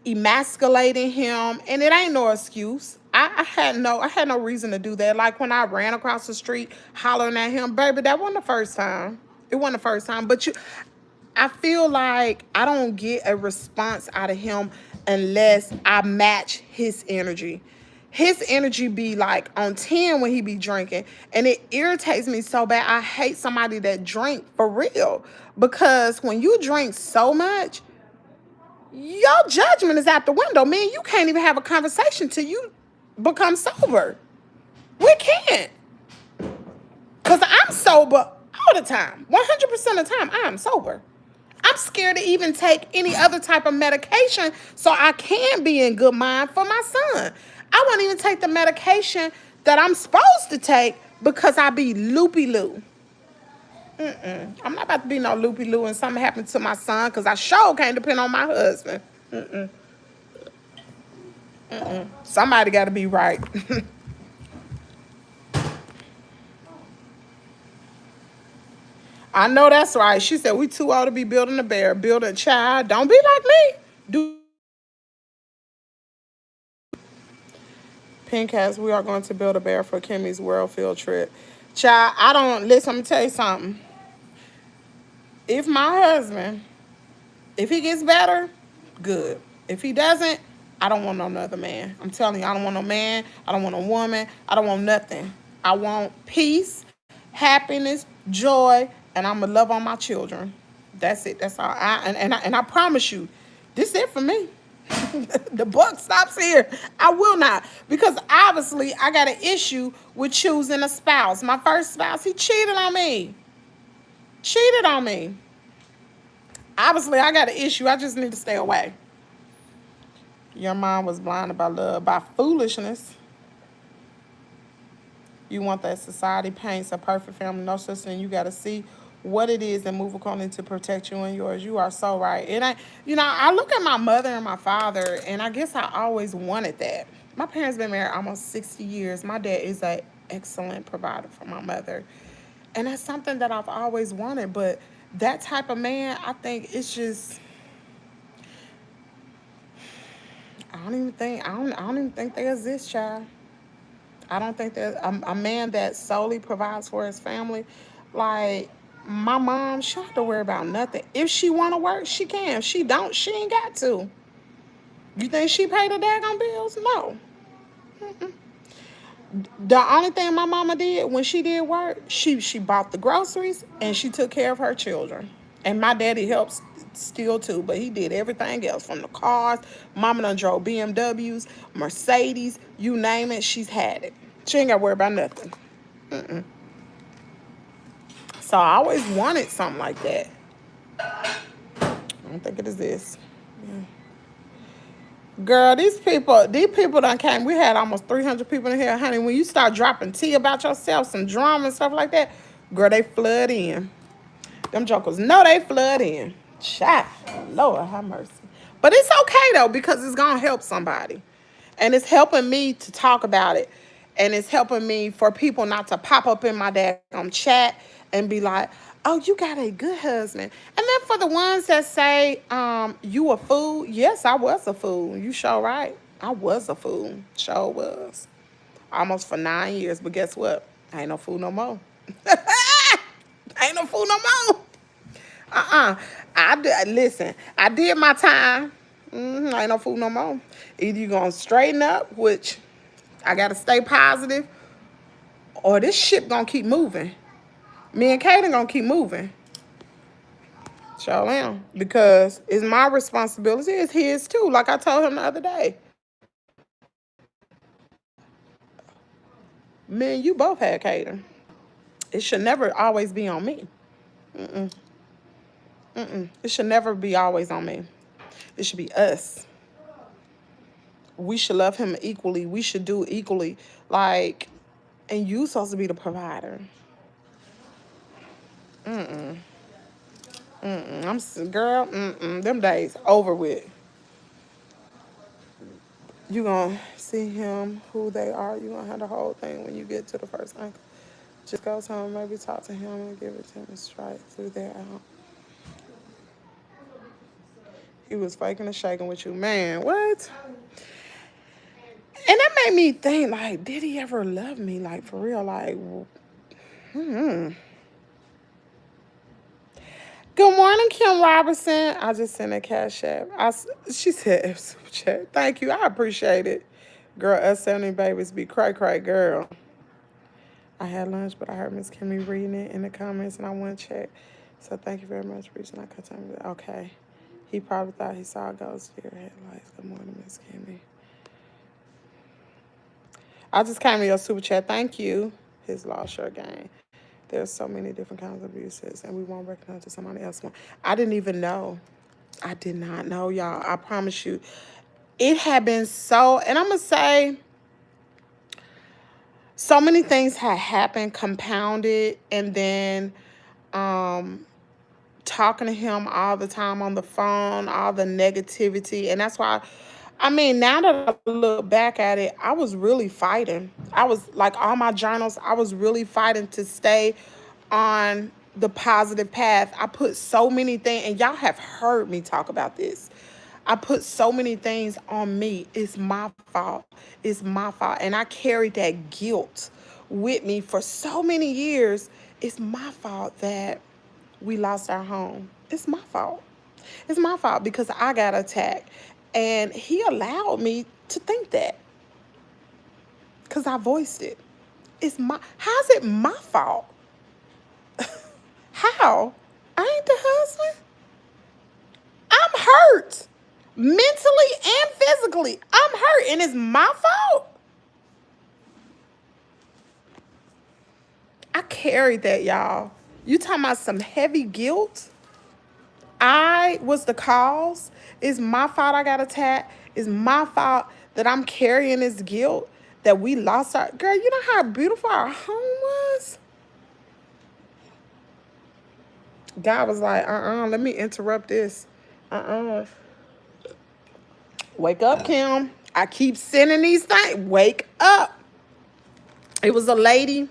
emasculating him, and it ain't no excuse. I had no reason to do that. Like when I ran across the street hollering at him, baby, that wasn't the first time. It wasn't the first time. But I feel like I don't get a response out of him unless I match his energy. His energy be like on 10 when he be drinking. And it irritates me so bad. I hate somebody that drink for real. Because when you drink so much, your judgment is out the window. Man, you can't even have a conversation till you become sober. We can't. Because I'm sober all the time. 100% of the time, I am sober. I'm scared to even take any other type of medication so I can be in good mind for my son. I won't even take the medication that I'm supposed to take because I be loopy-loo. I'm not about to be no loopy-loo and something happened to my son, because I sure can't depend on my husband. Somebody got to be right. I know that's right. She said, we too old to be building a bear. Build a child. Don't be like me. Do Pink Cats, we are going to build a bear for Kimmie's World field trip. Child, I don't, listen, I'm going to tell you something. If my husband, if he gets better, good. If he doesn't, I don't want no other man. I'm telling you, I don't want no man. I don't want no woman. I don't want nothing. I want peace, happiness, joy, and I'm going to love on my children. That's it. That's all. And I promise you, this is it for me. The buck stops here. I will not. Because obviously, I got an issue with choosing a spouse. My first spouse, he cheated on me. Cheated on me. Obviously, I got an issue. I just need to stay away. Your mom was blinded by love, by foolishness. You want that society paints a perfect family, no such thing. You got to see what it is and move according to protect you and yours. You are so right. And I look at my mother and my father, and I guess I always wanted that. My parents been married almost 60 years. My dad is an excellent provider for my mother. And that's something that I've always wanted. But that type of man, I think it's just, I don't even think they exist, child. I don't think that a man that solely provides for his family, like my mom, she don't have to worry about nothing. If she want to work, she can. If she don't, she ain't got to. You think she paid the daggone bills? No. The only thing my mama did when she did work, she bought the groceries and she took care of her children. And my daddy helps still too, but he did everything else from the cars. Mama done drove BMWs, Mercedes, you name it, she's had it. She ain't got to worry about nothing. So I always wanted something like that. I don't think it is this. Girl, these people done came. We had almost 300 people in here, honey. When you start dropping tea about yourself, some drama and stuff like that, girl, they flood in. Them jokers know they flood in. Child, Lord have mercy. But it's okay though, because it's gonna help somebody. And it's helping me to talk about it. And it's helping me for people not to pop up in my daggone chat and be like, oh, you got a good husband. And then for the ones that say, you a fool. Yes, I was a fool. You sure right. I was a fool. Sure was. Almost for 9 years. But guess what? I ain't no fool no more. I ain't no fool no more. Listen, I did my time. I ain't no fool no more. Either you gonna straighten up, which I gotta stay positive, or this ship gonna keep moving. Me and Kaden gonna keep moving. Sure am. Because it's my responsibility. It's his too. Like I told him the other day. Me and you both had Kaden. It should never always be on me. It should never be always on me. It should be us. We should love him equally. We should do equally. Like, and you supposed to be the provider. Girl, them days over with. You gonna see him, who they are. You gonna have the whole thing when you get to the first uncle. Just go home, maybe talk to him and give it to him straight through there out. He was faking and shaking with you. Man, what? And that made me think, like, did he ever love me? Like, for real, like, Good morning, Kim Robertson. I just sent a Cashapp. She said, super chat. Thank you. I appreciate it. Girl, us 70 babies be cray, girl. I had lunch, but I heard Miss Kimmy reading it in the comments, and I went to check. So thank you very much for reaching out. Okay. He probably thought he saw a ghost deer headlights. Good morning, Miss Kimmy. I just came to your super chat. Thank you. His law sure game. There's so many different kinds of abuses, and we won't recognize that somebody else won't. I didn't even know. I did not know, y'all. I promise you. It had been so, and I'm going to say, so many things had happened, compounded, and then talking to him all the time on the phone, all the negativity. And that's why, I mean, now that I look back at it, I was really fighting. I was, like, all my journals, I was really fighting to stay on the positive path. I put so many things, and y'all have heard me talk about this. I put so many things on me. It's my fault. It's my fault. And I carried that guilt with me for so many years. It's my fault that we lost our home. It's my fault. It's my fault because I got attacked. And he allowed me to think that. Because I voiced it. How's it my fault? How? I ain't the husband. I'm hurt. Mentally and physically. I'm hurt. And it's my fault. I carried that, y'all. You talking about some heavy guilt? I was the cause. It's my fault I got attacked. It's my fault that I'm carrying this guilt that we lost our... Girl, you know how beautiful our home was? God was like, let me interrupt this. Wake up, Kim. I keep sending these things. Wake up. It was a lady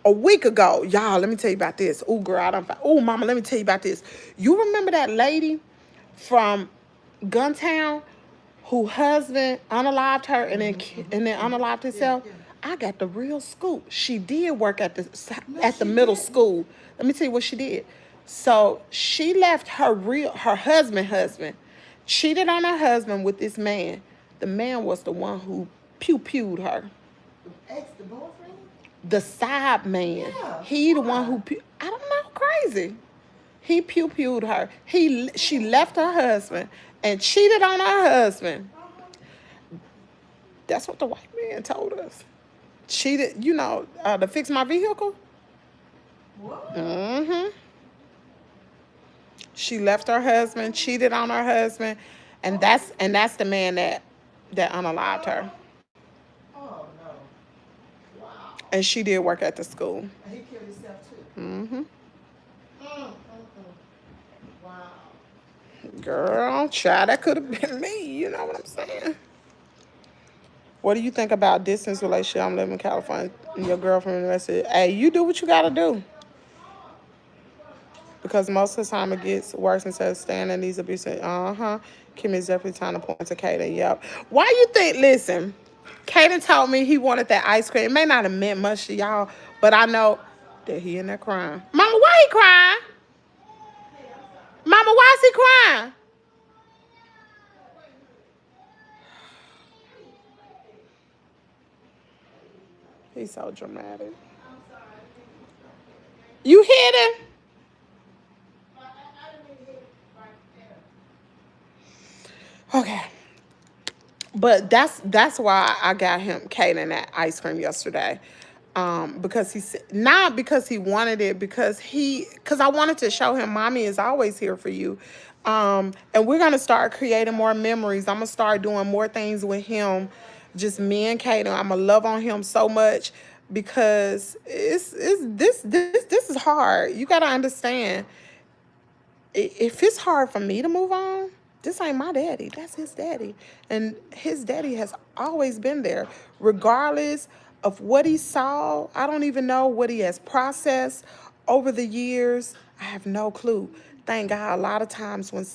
a week ago, y'all, let me tell you about this. Oh, girl, oh, mama, let me tell you about this. You remember that lady from Guntown who husband unalived her and then unalived himself? I got the real scoop. She did work at the middle school. Let me tell you what she did. So she left her husband, cheated on her husband with this man. The man was the one who pewed her. The boyfriend? The side man. Yeah. He the one who I don't know, crazy. He pewed her. She left her husband and cheated on her husband. That's what the white man told us. Cheated, to fix my vehicle. What? Mm-hmm. She left her husband, cheated on her husband, and that's the man that unalived her. Oh no! Wow. And she did work at the school. And he killed himself too. Mm-hmm. Wow. Girl, child, that could have been me. You know what I'm saying? What do you think about distance relationship? I'm living in California and your girlfriend said, hey, you do what you got to do. Because most of the time it gets worse instead of staying in these abusive. Kimmie's definitely trying to point to Kaden. Yep. Why you think, listen, Kaden told me he wanted that ice cream. It may not have meant much to y'all, but I know that he in there crying. Mama, why he crying? Mama, why is he crying? He's so dramatic. You hit him? Okay. But that's why I got him Kaden that ice cream yesterday. Because not because he wanted it, because I wanted to show him mommy is always here for you. And we're gonna start creating more memories. I'm gonna start doing more things with him, just me and Kaden. I'm gonna love on him so much because this is hard. You gotta understand. If it's hard for me to move on, this ain't my daddy. That's his daddy. And his daddy has always been there, regardless of what he saw. I don't even know what he has processed over the years. I have no clue. Thank God, a lot of times when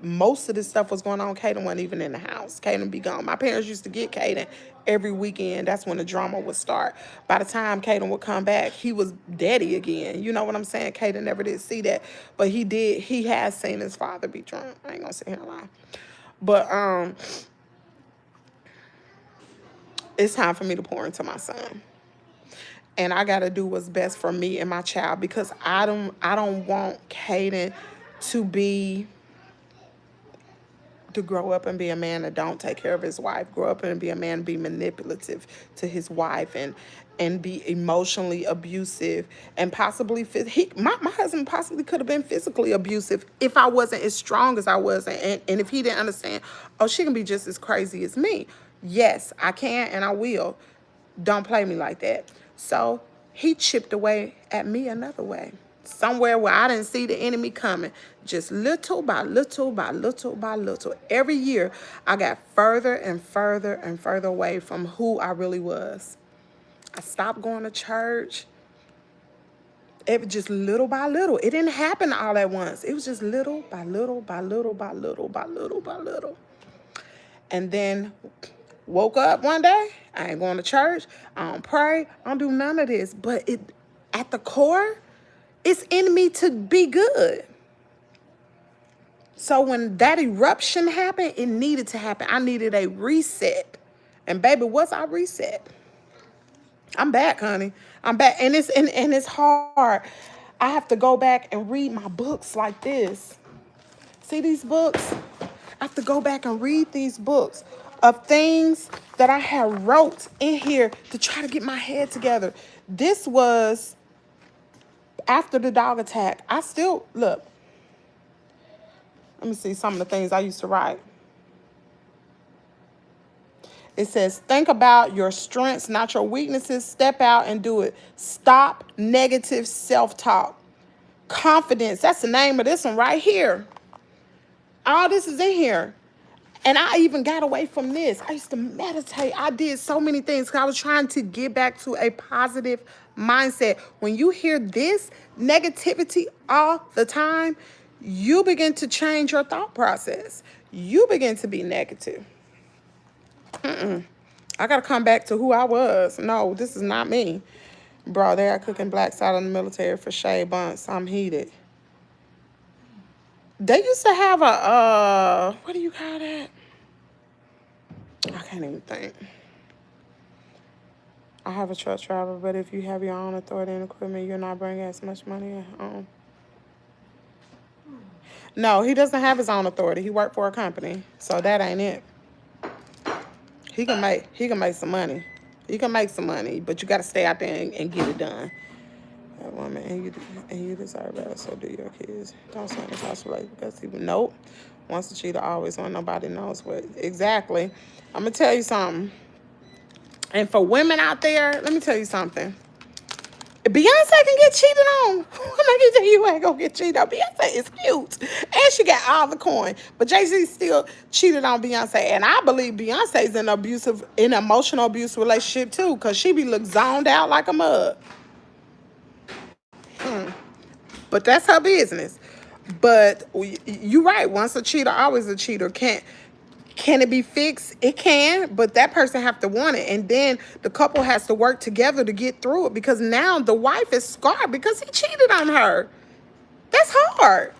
most of this stuff was going on, Kaden wasn't even in the house. Kaden be gone. My parents used to get Kaden every weekend. That's when the drama would start. By the time Kaden would come back, he was daddy again. You know what I'm saying? Kaden never did see that. But he has seen his father be drunk. I ain't gonna sit here and lie. But it's time for me to pour into my son. And I gotta do what's best for me and my child, because I don't want Kaden to grow up and be a man that don't take care of his wife, grow up and be a man and be manipulative to his wife and be emotionally abusive and possibly my husband possibly could have been physically abusive if I wasn't as strong as I was, and if he didn't understand, oh, she can be just as crazy as me. Yes, I can and I will. Don't play me like that. So he chipped away at me another way. Somewhere where I didn't see the enemy coming. Just little by little by little by little. Every year, I got further and further and further away from who I really was. I stopped going to church. It was just little by little. It didn't happen all at once. It was just little by little by little by little by little by little. And then woke up one day. I ain't going to church. I don't pray. I don't do none of this. But at the core, it's in me to be good. So when that eruption happened, it needed to happen. I needed a reset. And baby, what's our reset? I'm back, honey. I'm back. And it's hard. I have to go back and read my books like this. See these books? I have to go back and read these books of things that I had wrote in here to try to get my head together. This was after the dog attack. I still, look, let me see some of the things I used to write. It says, think about your strengths, not your weaknesses. Step out and do it. Stop negative self-talk. Confidence, that's the name of this one right here. All this is in here. And I even got away from this. I used to meditate. I did so many things because I was trying to get back to a positive mindset. When you hear this negativity all the time, you begin to change your thought process. You begin to be negative. I got to come back to who I was. No, this is not me. Bro, they are cooking blacks out in the military for shade bunts. I'm heated. They used to have a, what do you call that? I can't even think. I have a truck driver, but if you have your own authority and equipment, you're not bringing as much money at home. No, he doesn't have his own authority. He worked for a company, so that ain't it. He can make some money. He can make some money, but you got to stay out there and get it done. That woman, and you deserve better, so do your kids. Don't send this house related because he would, nope. Once a cheater, always one. Nobody knows what. Exactly. I'm going to tell you something. And for women out there, let me tell you something. Beyonce can get cheated on. I'm not gonna tell you ain't gonna get cheated on. Beyonce is cute. And she got all the coin. But Jay-Z still cheated on Beyonce. And I believe Beyonce's in an emotional abuse relationship too. Because she be look zoned out like a mug. But that's her business. But you're right. Once a cheater, always a cheater. Can it be fixed? It can, but that person have to want it. And then the couple has to work together to get through it because now the wife is scarred because he cheated on her. That's hard.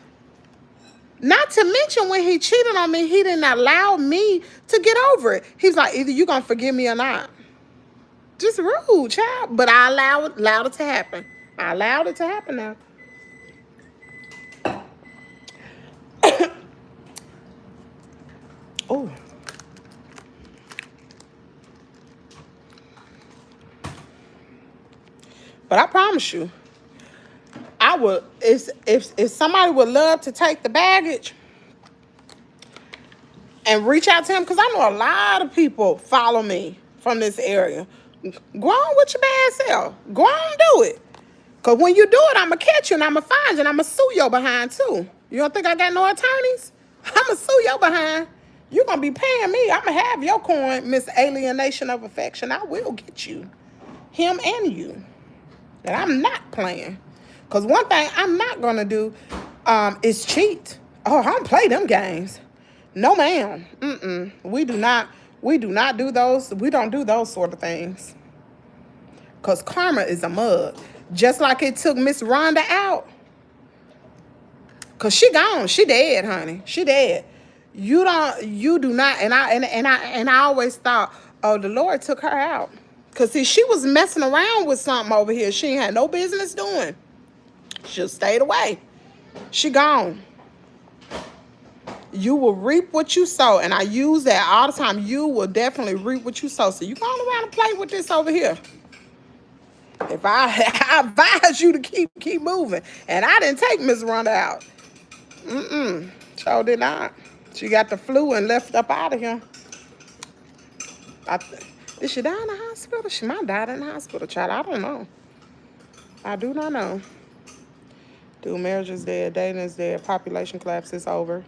Not to mention when he cheated on me, he didn't allow me to get over it. He's like, either you going to forgive me or not. Just rude, child. But I allowed it to happen. I allowed it to happen now. Oh. But I promise you, I would, if somebody would love to take the baggage and reach out to him, because I know a lot of people follow me from this area. Go on with your bad self. Go on and do it. Because when you do it, I'm going to catch you and I'm going to find you and I'm going to sue your behind too. You don't think I got no attorneys? I'm going to sue your behind. You're going to be paying me. I'm going to have your coin, Miss Alienation of Affection. I will get you. Him and you. And I'm not playing. Because one thing I'm not going to do is cheat. Oh, I don't play them games. No, ma'am. We do not do those. We don't do those sort of things. Because karma is a mug. Just like it took Miss Rhonda out. Because she gone. She dead, honey. She dead. You do not. And I always thought, oh, the Lord took her out. Because, see, she was messing around with something over here she ain't had no business doing. She just stayed away. She gone. You will reap what you sow. And I use that all the time. You will definitely reap what you sow. So you go on around and play with this over here. If I advise you to keep moving. And I didn't take Miss Rhonda out. So did not. She got the flu and left up out of here. Did she die in the hospital? She might have died in the hospital, child. I don't know. I do not know. Dude, marriage is dead. Dating is dead. Population collapse is over.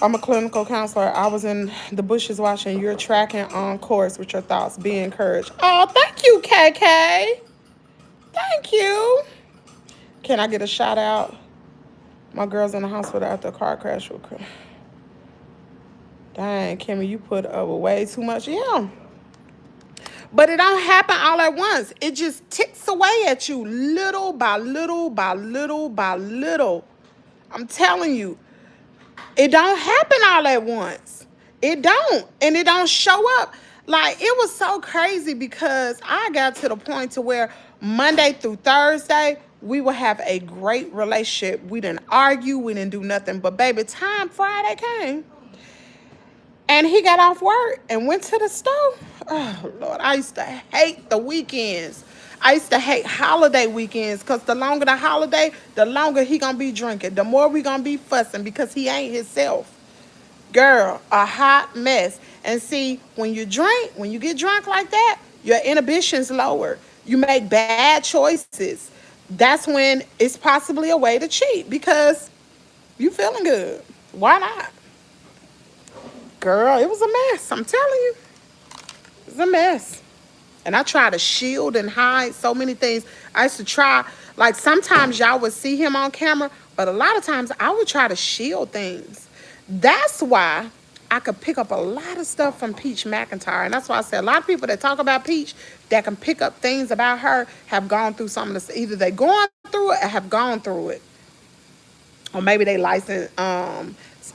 I'm a clinical counselor. I was in the bushes watching. You're tracking on course with your thoughts. Be encouraged. Oh, thank you, KK. Thank you. Can I get a shout out? My girl's in the hospital after a car crash. Dang, Kimmy, you put up way too much. Yeah. But it don't happen all at once. It just ticks away at you little by little by little by little. I'm telling you, it don't happen all at once. It don't. And it don't show up. Like, it was so crazy because I got to the point to where Monday through Thursday, we would have a great relationship. We didn't argue. We didn't do nothing. But, baby, time Friday came. And he got off work and went to the store. Oh, Lord, I used to hate the weekends. I used to hate holiday weekends because the longer the holiday, the longer he gonna be drinking. The more we gonna be fussing because he ain't himself. Girl, a hot mess. And see, when you get drunk like that, your inhibition's lower. You make bad choices. That's when it's possibly a way to cheat because you feeling good. Why not? Girl, it was a mess. I'm telling you. It was a mess. And I try to shield and hide so many things. I used to try, like sometimes y'all would see him on camera, but a lot of times I would try to shield things. That's why I could pick up a lot of stuff from Peach McIntyre. And that's why I say a lot of people that talk about Peach that can pick up things about her have gone through some of this. Either they going through it or have gone through it. Or maybe they licensed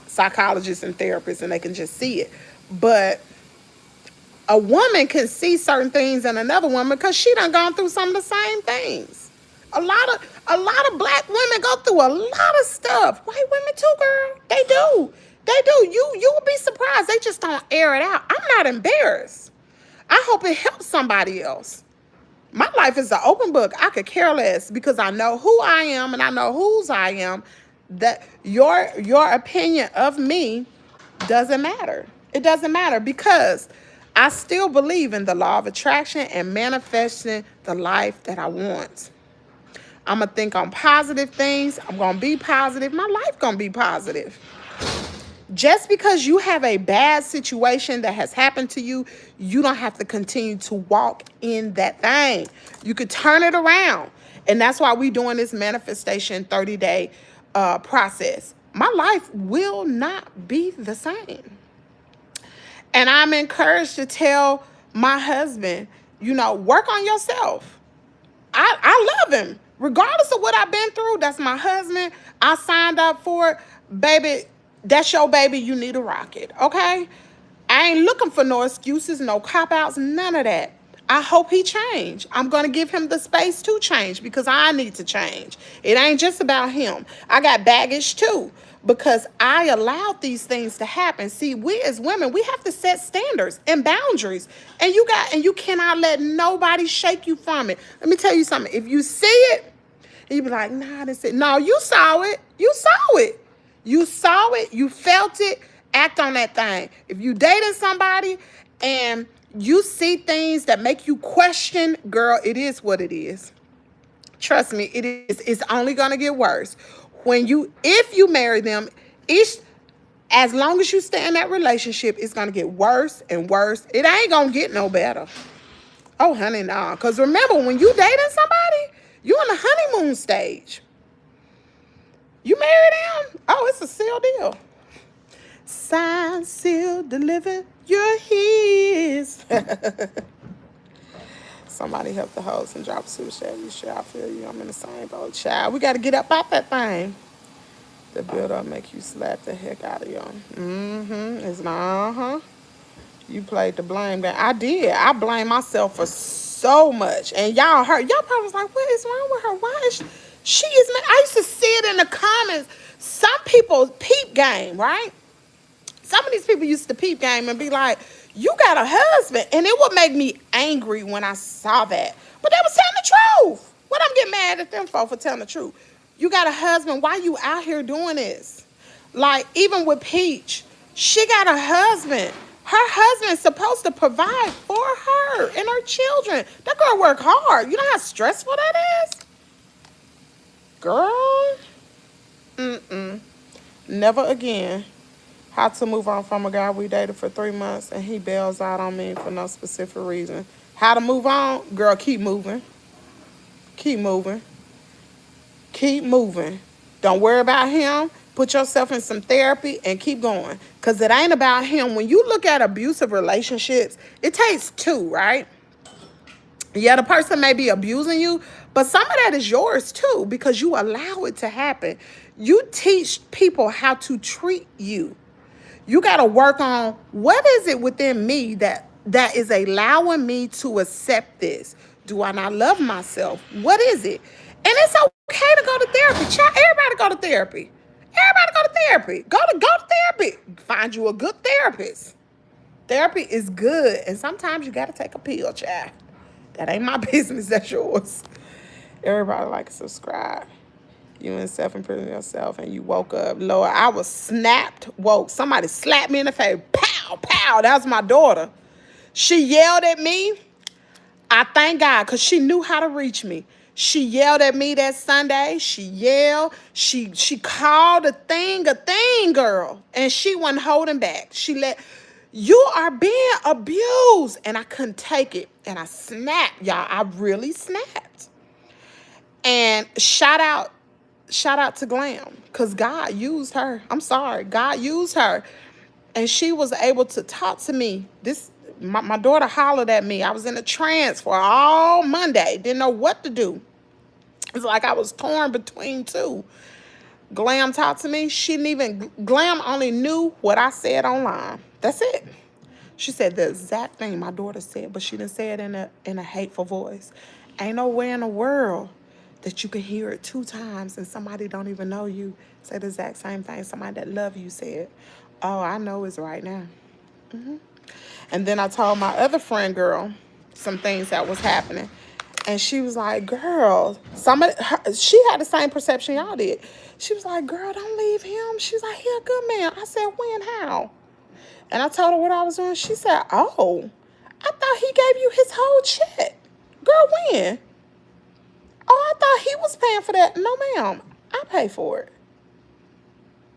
psychologists and therapists and they can just see it. But a woman can see certain things in another woman because she done gone through some of the same things. A lot of black women go through a lot of stuff. White women too, girl. They do. They do. You will be surprised. They just don't air it out. I'm not embarrassed. I hope it helps somebody else. My life is an open book. I could care less because I know who I am and I know whose I am. That your opinion of me doesn't matter. It doesn't matter because I still believe in the law of attraction and manifesting the life that I want. I'm going to think on positive things. I'm going to be positive. My life going to be positive. Just because you have a bad situation that has happened to you, you don't have to continue to walk in that thing. You could turn it around. And that's why we're doing this manifestation 30-day process. My life will not be the same. And I'm encouraged to tell my husband, work on yourself. I love him. Regardless of what I've been through, that's my husband. I signed up for it. Baby, that's your baby. You need to rock it, okay? I ain't looking for no excuses, no cop-outs, none of that. I hope he change. I'm going to give him the space to change because I need to change. It ain't just about him. I got baggage too because I allowed these things to happen. See, we as women, we have to set standards and boundaries. And you cannot let nobody shake you from it. Let me tell you something. If you see it, and you be like, nah, I didn't see it. No, you saw it. You saw it. You saw it. You felt it. Act on that thing. If you dating somebody and you see things that make you question, girl, it is what it is. Trust me, it is. It's only gonna get worse. If you marry them, as long as you stay in that relationship, it's gonna get worse and worse. It ain't gonna get no better. Oh, honey, nah. Because remember, when you dating somebody, you in the honeymoon stage. You marry them? Oh, it's a sealed deal. Signed, sealed, delivered, you're his. Somebody help the host and drop a super chat. You sure I feel you? I'm in the same boat, child. We got to get up out that thing. The build-up make you slap the heck out of you. It's not, You played the blame game. I did. I blame myself for so much. And y'all heard. Y'all probably was like, what is wrong with her? Why is she is... I used to see it in the comments. Some people peep game, right? Some of these people used to peep game and be like, you got a husband. And it would make me angry when I saw that. But they was telling the truth. What I'm getting mad at them for telling the truth. You got a husband. Why you out here doing this? Like, even with Peach, she got a husband. Her husband's supposed to provide for her and her children. That girl work hard. You know how stressful that is? Girl. Never again. How to move on from a guy we dated for 3 months and he bails out on me for no specific reason. How to move on? Girl, keep moving. Keep moving. Keep moving. Don't worry about him. Put yourself in some therapy and keep going. Because it ain't about him. When you look at abusive relationships, it takes two, right? Yeah, the person may be abusing you, but some of that is yours too because you allow it to happen. You teach people how to treat you. You got to work on what is it within me that is allowing me to accept this. Do I not love myself? What is it? And it's okay to go to therapy. Child, everybody go to therapy. Everybody go to therapy. Go to therapy. Find you a good therapist. Therapy is good. And sometimes you got to take a pill, child. That ain't my business. That's yours. Everybody like and subscribe. You and self-improving yourself and you woke up. Lord, I was snapped, woke. Somebody slapped me in the face. Pow, pow. That was my daughter. She yelled at me. I thank God because she knew how to reach me. She yelled at me that Sunday. She yelled. She called a thing, girl. And she wasn't holding back. She let, you are being abused. And I couldn't take it. And I snapped, y'all. I really snapped. And shout out to Glam. Because God used her. I'm sorry. God used her. And she was able to talk to me. My daughter hollered at me. I was in a trance for all Monday. Didn't know what to do. It's like I was torn between two. Glam talked to me. Glam only knew what I said online. That's it. She said the exact thing my daughter said, but she didn't say it in a hateful voice. Ain't no way in the world that you can hear it 2 times and somebody don't even know you say the exact same thing somebody that love you said. Oh, I know it's right now. And then I told my other friend girl some things that was happening. And she was like, girl, she had the same perception y'all did. She was like, girl, don't leave him. She's like, he a good man. I said, when, how? And I told her what I was doing. She said, oh, I thought he gave you his whole check. Girl, when? Oh, I thought he was paying for that. No, ma'am, I pay for it.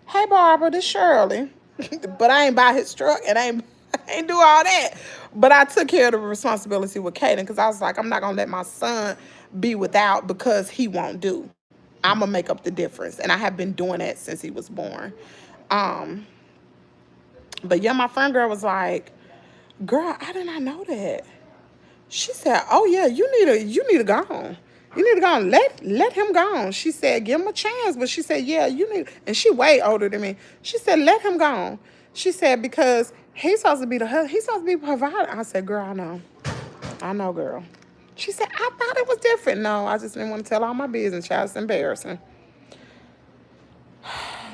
Hey, Barbara, this Shirley. But I ain't buy his truck and I ain't do all that. But I took care of the responsibility with Kaden because I was like, I'm not going to let my son be without because he won't do. I'm going to make up the difference. And I have been doing that since he was born. But yeah, my friend girl was like, girl, I did not know that. She said, oh, yeah, you need to go on. You need to go on. Let him go on. She said, give him a chance. But she said, yeah, you need. And she way older than me. She said, let him go on. She said, because he's supposed to be the husband. He's supposed to be provider. I said, girl, I know. I know, girl. She said, I thought it was different. No, I just didn't want to tell all my business, child. It's embarrassing.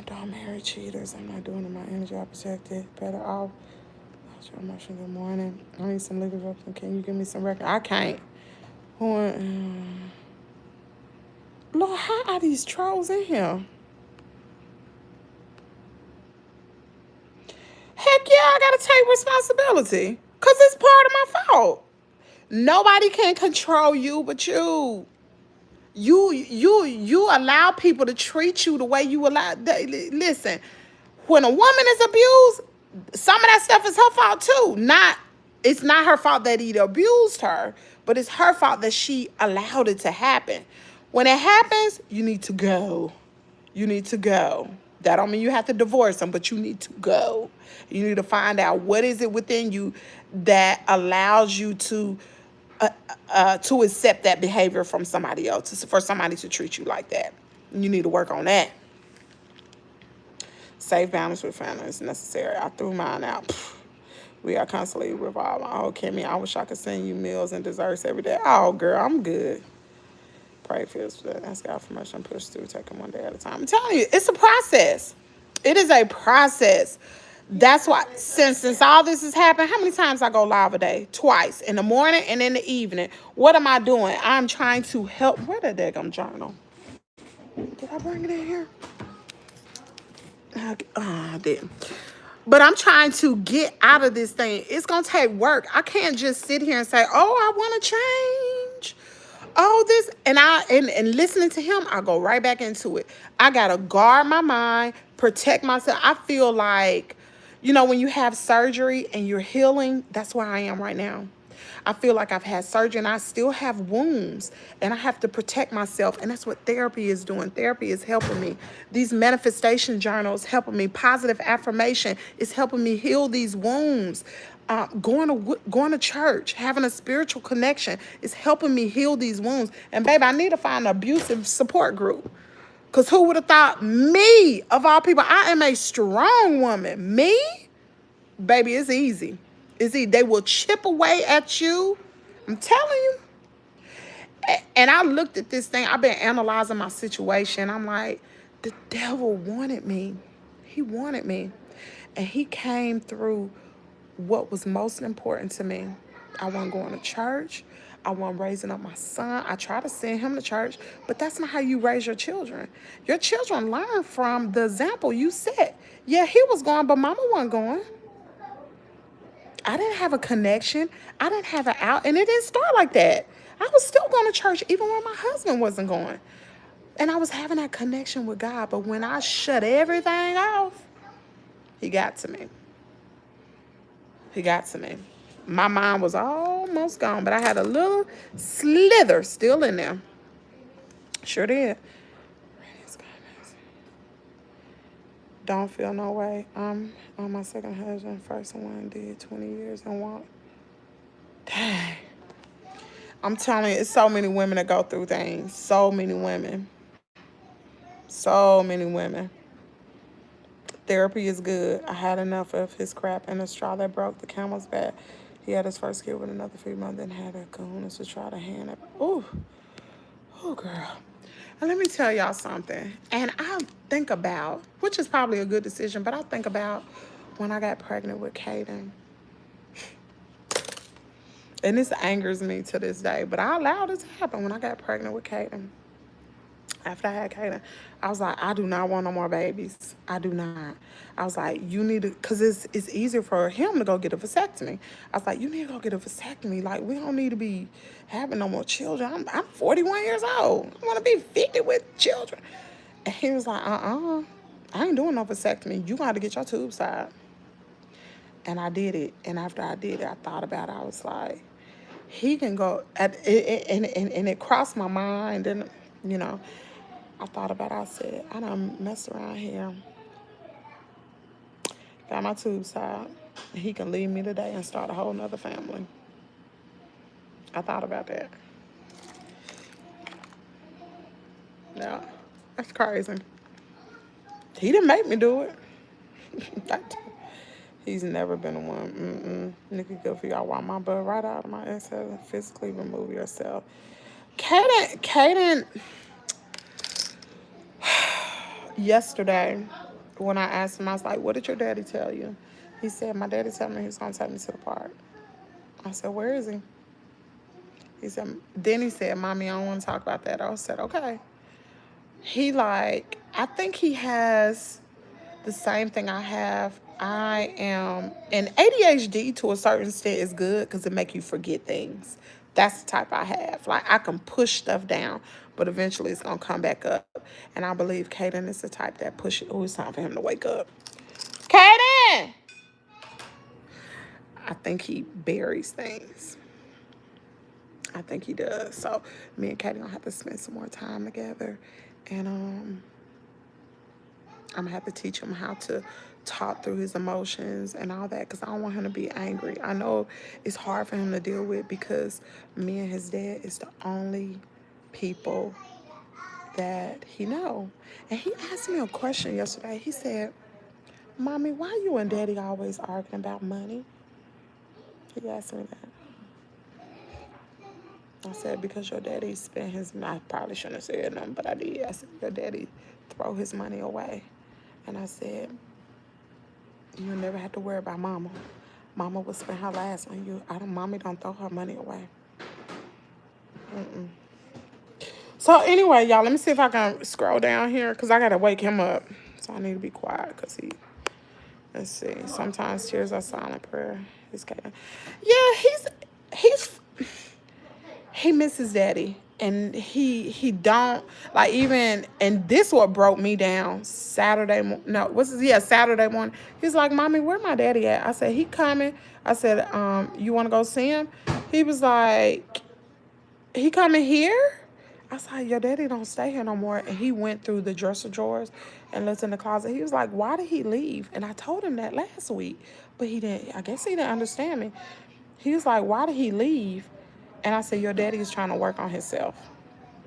Don't marry cheaters. I'm not doing it. My energy, I protected. Better off. Your emotion. Good morning. I need some legal representation. Can you give me some record? I can't. Lord, how are these trolls in here? Heck yeah, I gotta take responsibility. Because it's part of my fault. Nobody can control you but you. You allow people to treat you the way you allow. Listen, when a woman is abused, some of that stuff is her fault too. It's not her fault that he abused her, but it's her fault that she allowed it to happen. When it happens, you need to go. You need to go. That don't mean you have to divorce them, but you need to go. You need to find out what is it within you that allows you to accept that behavior from somebody else, for somebody to treat you like that. You need to work on that. Safe boundaries with family is necessary. I threw mine out. We are constantly revolving. Oh, Kimmy, I wish I could send you meals and desserts every day. Oh, girl, I'm good. Pray for us. Ask God for mercy and push through. Take them one day at a time. I'm telling you, it's a process. It is a process. That's why, since all this has happened, how many times I go live a day? Twice. In the morning and in the evening. What am I doing? I'm trying to help. Where the daggum journal? Did I bring it in here? I didn't. But I'm trying to get out of this thing. It's going to take work. I can't just sit here and say, oh, I want to change. Oh, this. And listening to him, I go right back into it. I got to guard my mind, protect myself. I feel like, when you have surgery and you're healing, that's where I am right now. I feel like I've had surgery and I still have wounds and I have to protect myself. And that's what therapy is doing. Therapy is helping me. These manifestation journals helping me. Positive affirmation is helping me heal these wounds. Going to church, having a spiritual connection is helping me heal these wounds. And baby, I need to find an abusive support group. Because who would have thought me, of all people, I am a strong woman. Me? Baby, it's easy. They will chip away at you. I'm telling you. And I looked at this thing. I've been analyzing my situation. I'm like, the devil wanted me. He wanted me. And he came through what was most important to me. I wasn't going to church. I wasn't raising up my son. I tried to send him to church, but that's not how you raise your children. Your children learn from the example you set. Yeah, he was going, but mama wasn't going. I didn't have a connection. I didn't have an out, and it didn't start like that. I was still going to church even when my husband wasn't going. And I was having that connection with God. But when I shut everything off, he got to me. He got to me. My mind was almost gone, but I had a little slither still in there. Sure did. Don't feel no way. I'm on my second husband. First one did 20 years and walked. Dang. I'm telling you, it's so many women that go through things. So many women. So many women. Therapy is good. I had enough of his crap and the straw that broke the camel's back. He had his first kid with another female, then had a kahunas to try to hand it. Ooh. Oh, girl. And let me tell y'all something. And I think about, which is probably a good decision, but I think about when I got pregnant with Caden. And this angers me to this day, but I allowed it to happen when I got pregnant with Caden. After I had Kaden, I was like, I do not want no more babies. I do not. I was like, you need to, because it's easier for him to go get a vasectomy. I was like, you need to go get a vasectomy. Like, we don't need to be having no more children. I'm 41 years old. I want to be 50 with children. And he was like, I ain't doing no vasectomy. You got to get your tubes tied. And I did it. And after I did it, I thought about it. I was like, he can go, and it crossed my mind. And, you know, I thought about it. I said, I done messed around here. Got my tubes tied. He can leave me today and start a whole nother family. I thought about that. Yeah, that's crazy. He didn't make me do it. He's never been the one. Nikki, go for y'all. Wipe my butt right out of my exhale and physically remove yourself. Kaden, yesterday, when I asked him, I was like, what did your daddy tell you? He said, my daddy told me he was going to take me to the park. I said, where is he? Then he said, Mommy, I don't want to talk about that. I said, okay. I think he has the same thing I have. And ADHD to a certain extent is good because it make you forget things. That's the type I have. Like, I can push stuff down, but eventually it's going to come back up. And I believe Kaden is the type that pushes. Oh, it's time for him to wake up. Kaden! I think he buries things. I think he does. So me and Kaden gonna have to spend some more time together. And I'm gonna have to teach him how to talk through his emotions and all that, because I don't want him to be angry. I know it's hard for him to deal with because me and his dad is the only people that he know. And he asked me a question yesterday. He said, Mommy, why you and Daddy always arguing about money? He asked me that. I said, because your daddy spent his, I probably shouldn't have said nothing, but I did. I said, your daddy throw his money away. And I said, you'll never have to worry about Mama. Mama will spend her last on you. Mommy don't throw her money away. So anyway, y'all, let me see if I can scroll down here, because I got to wake him up. So I need to be quiet, because let's see. Sometimes tears are silent prayer. Yeah, he misses Daddy. And he don't, like, even, and this what broke me down Saturday morning. He's like, Mommy, where my daddy at? I said, he coming. I said, you want to go see him? He was like, he coming here? I was like, your daddy don't stay here no more. And he went through the dresser drawers and looked in the closet. He was like, why did he leave? And I told him that last week, but I guess he didn't understand me. He was like, why did he leave? And I said, your daddy is trying to work on himself.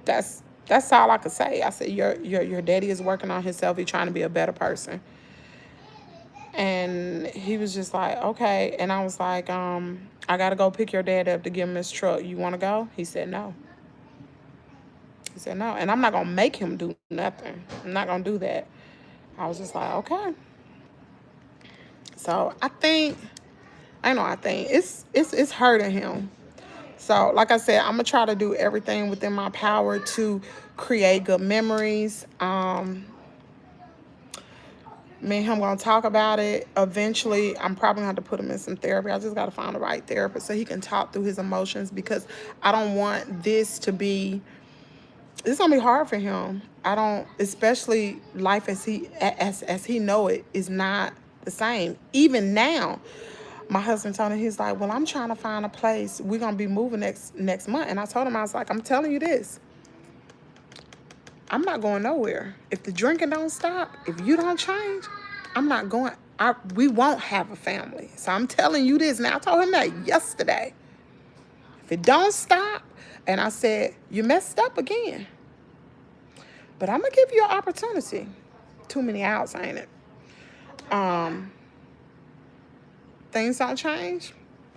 That's all I could say. I said, your daddy is working on himself. He's trying to be a better person. And he was just like, okay. And I was like, I got to go pick your dad up to give him his truck. You want to go? He said, no. He said, no. And I'm not going to make him do nothing. I'm not going to do that. I was just like, okay. So I think it's hurting him. So, like I said, I'm going to try to do everything within my power to create good memories. Me and him gonna talk about it. Eventually, I'm probably gonna have to put him in some therapy. I just gotta find the right therapist so he can talk through his emotions, because I don't want this to be. It's gonna be hard for him. I don't, especially life as he know it is not the same. Even now, my husband told me, he's like, well, I'm trying to find a place. We're gonna be moving next month, and I told him, I was like, I'm telling you this. I'm not going nowhere. If the drinking don't stop, if you don't change, I'm not going. We won't have a family. So I'm telling you this now. I told him that yesterday. If it don't stop, and I said, you messed up again. But I'm going to give you an opportunity. Too many outs, ain't it? Things don't change.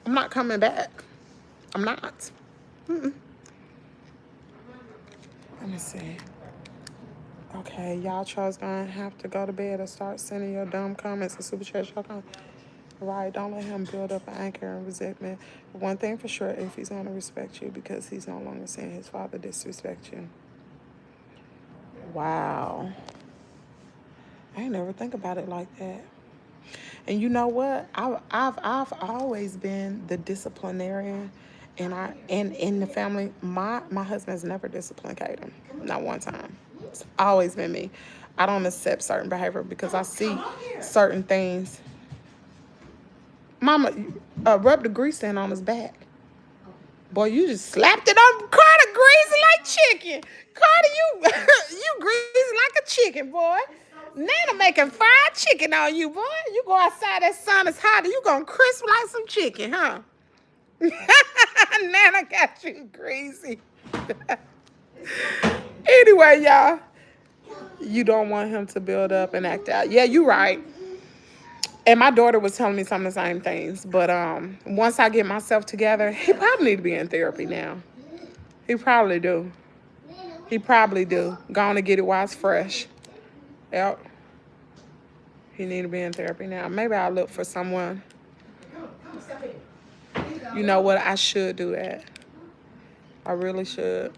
I'm not coming back. I'm not. Let me see. Okay, y'all trolls gonna have to go to bed or start sending your dumb comments and super chat. Y'all gonna, right, don't let him build up an anger and resentment. But one thing for sure, if he's gonna respect you, because he's no longer seeing his father disrespect you. Wow. I ain't never think about it like that. And you know what? I've always been the disciplinarian, and in the family, my husband has never disciplined Kaden, not one time. It's always been me. I don't accept certain behavior because I see certain things. Mama, rub the grease in on his back. Boy, you just slapped it on Carter, greasy like chicken. Carter, you greasy like a chicken, boy. Nana making fried chicken on you, boy. You go outside, that sun is hot, and you gonna crisp like some chicken, huh? Nana got you greasy. Anyway, y'all, you don't want him to build up and act out. Yeah, you right. And my daughter was telling me some of the same things. But once I get myself together, he probably need to be in therapy now. He probably do. He probably do. Gonna get it while it's fresh. Yep. He need to be in therapy now. Maybe I'll look for someone. You know what? I should do that. I really should.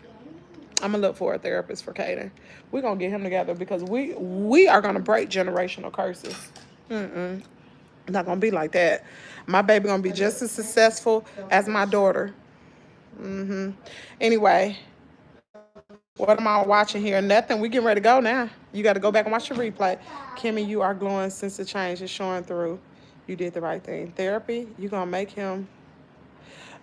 I'm gonna look for a therapist for Kaden. We're gonna get him together because we are gonna break generational curses. Not gonna be like that. My baby gonna be just as successful as my daughter. Anyway, what am I watching here? Nothing. We getting ready to go now. You got to go back and watch the replay. Kimmy, you are glowing since the change is showing through. You did the right thing. Therapy, you gonna make him.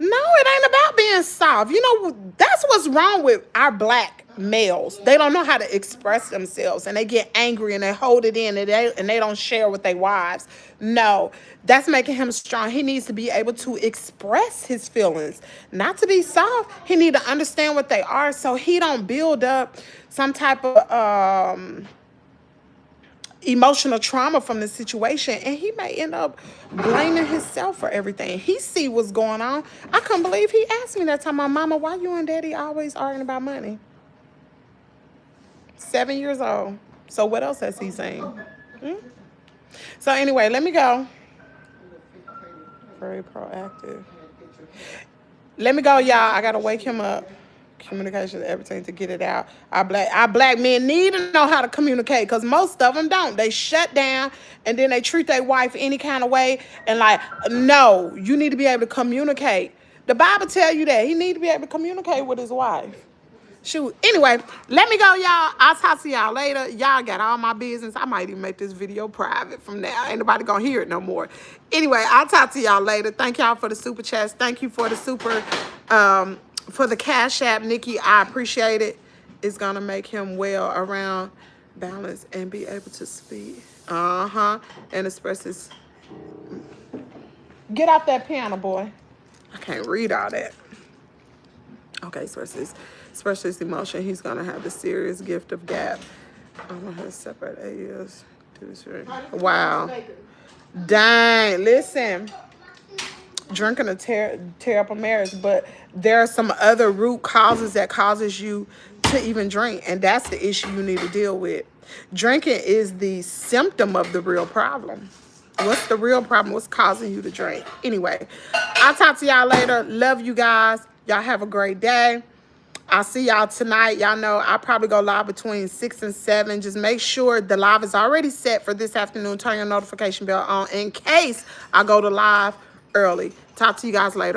No, it ain't about being soft. You know, that's what's wrong with our black males. They don't know how to express themselves, and they get angry and they hold it in, and they don't share with their wives. No, that's making him strong. He needs to be able to express his feelings, not to be soft. He need to understand what they are so he don't build up some type of emotional trauma from the situation, and he may end up blaming himself for everything. He see what's going on. I couldn't believe he asked me that time, my mama, why you and daddy always arguing about money? 7 years old. So what else has he seen? So anyway, let me go. Very proactive. Let me go, y'all. I gotta wake him up. Communication, everything to get it out. Our black men need to know how to communicate, because most of them don't. They shut down, and then they treat their wife any kind of way, and like, no, you need to be able to communicate. The Bible tell you that he need to be able to communicate with his wife. Shoot. Anyway, let me go, y'all. I'll talk to y'all later. Y'all got all my business. I might even make this video private from now. Ain't nobody gonna hear it no more. Anyway, I'll talk to y'all later. Thank y'all for the super chats. Thank you for the super for the Cash App, Nikki. I appreciate it. It's gonna make him well around, balance, and be able to speak. And express his. Get off that piano, boy. I can't read all that. Okay, express his emotion. He's gonna have the serious gift of gap. I'm gonna have to separate 8 years. Wow. Dang. Listen. Drinking to tear up a marriage, but there are some other root causes that causes you to even drink, and that's the issue you need to deal with. Drinking is the symptom of the real problem. What's the real problem? What's causing you to drink? Anyway, I'll talk to y'all later. Love you guys. Y'all have a great day. I'll see y'all tonight. Y'all know I'll probably go live between 6 and 7. Just make sure the live is already set for this afternoon. Turn your notification bell on in case I go to live early. Talk to you guys later.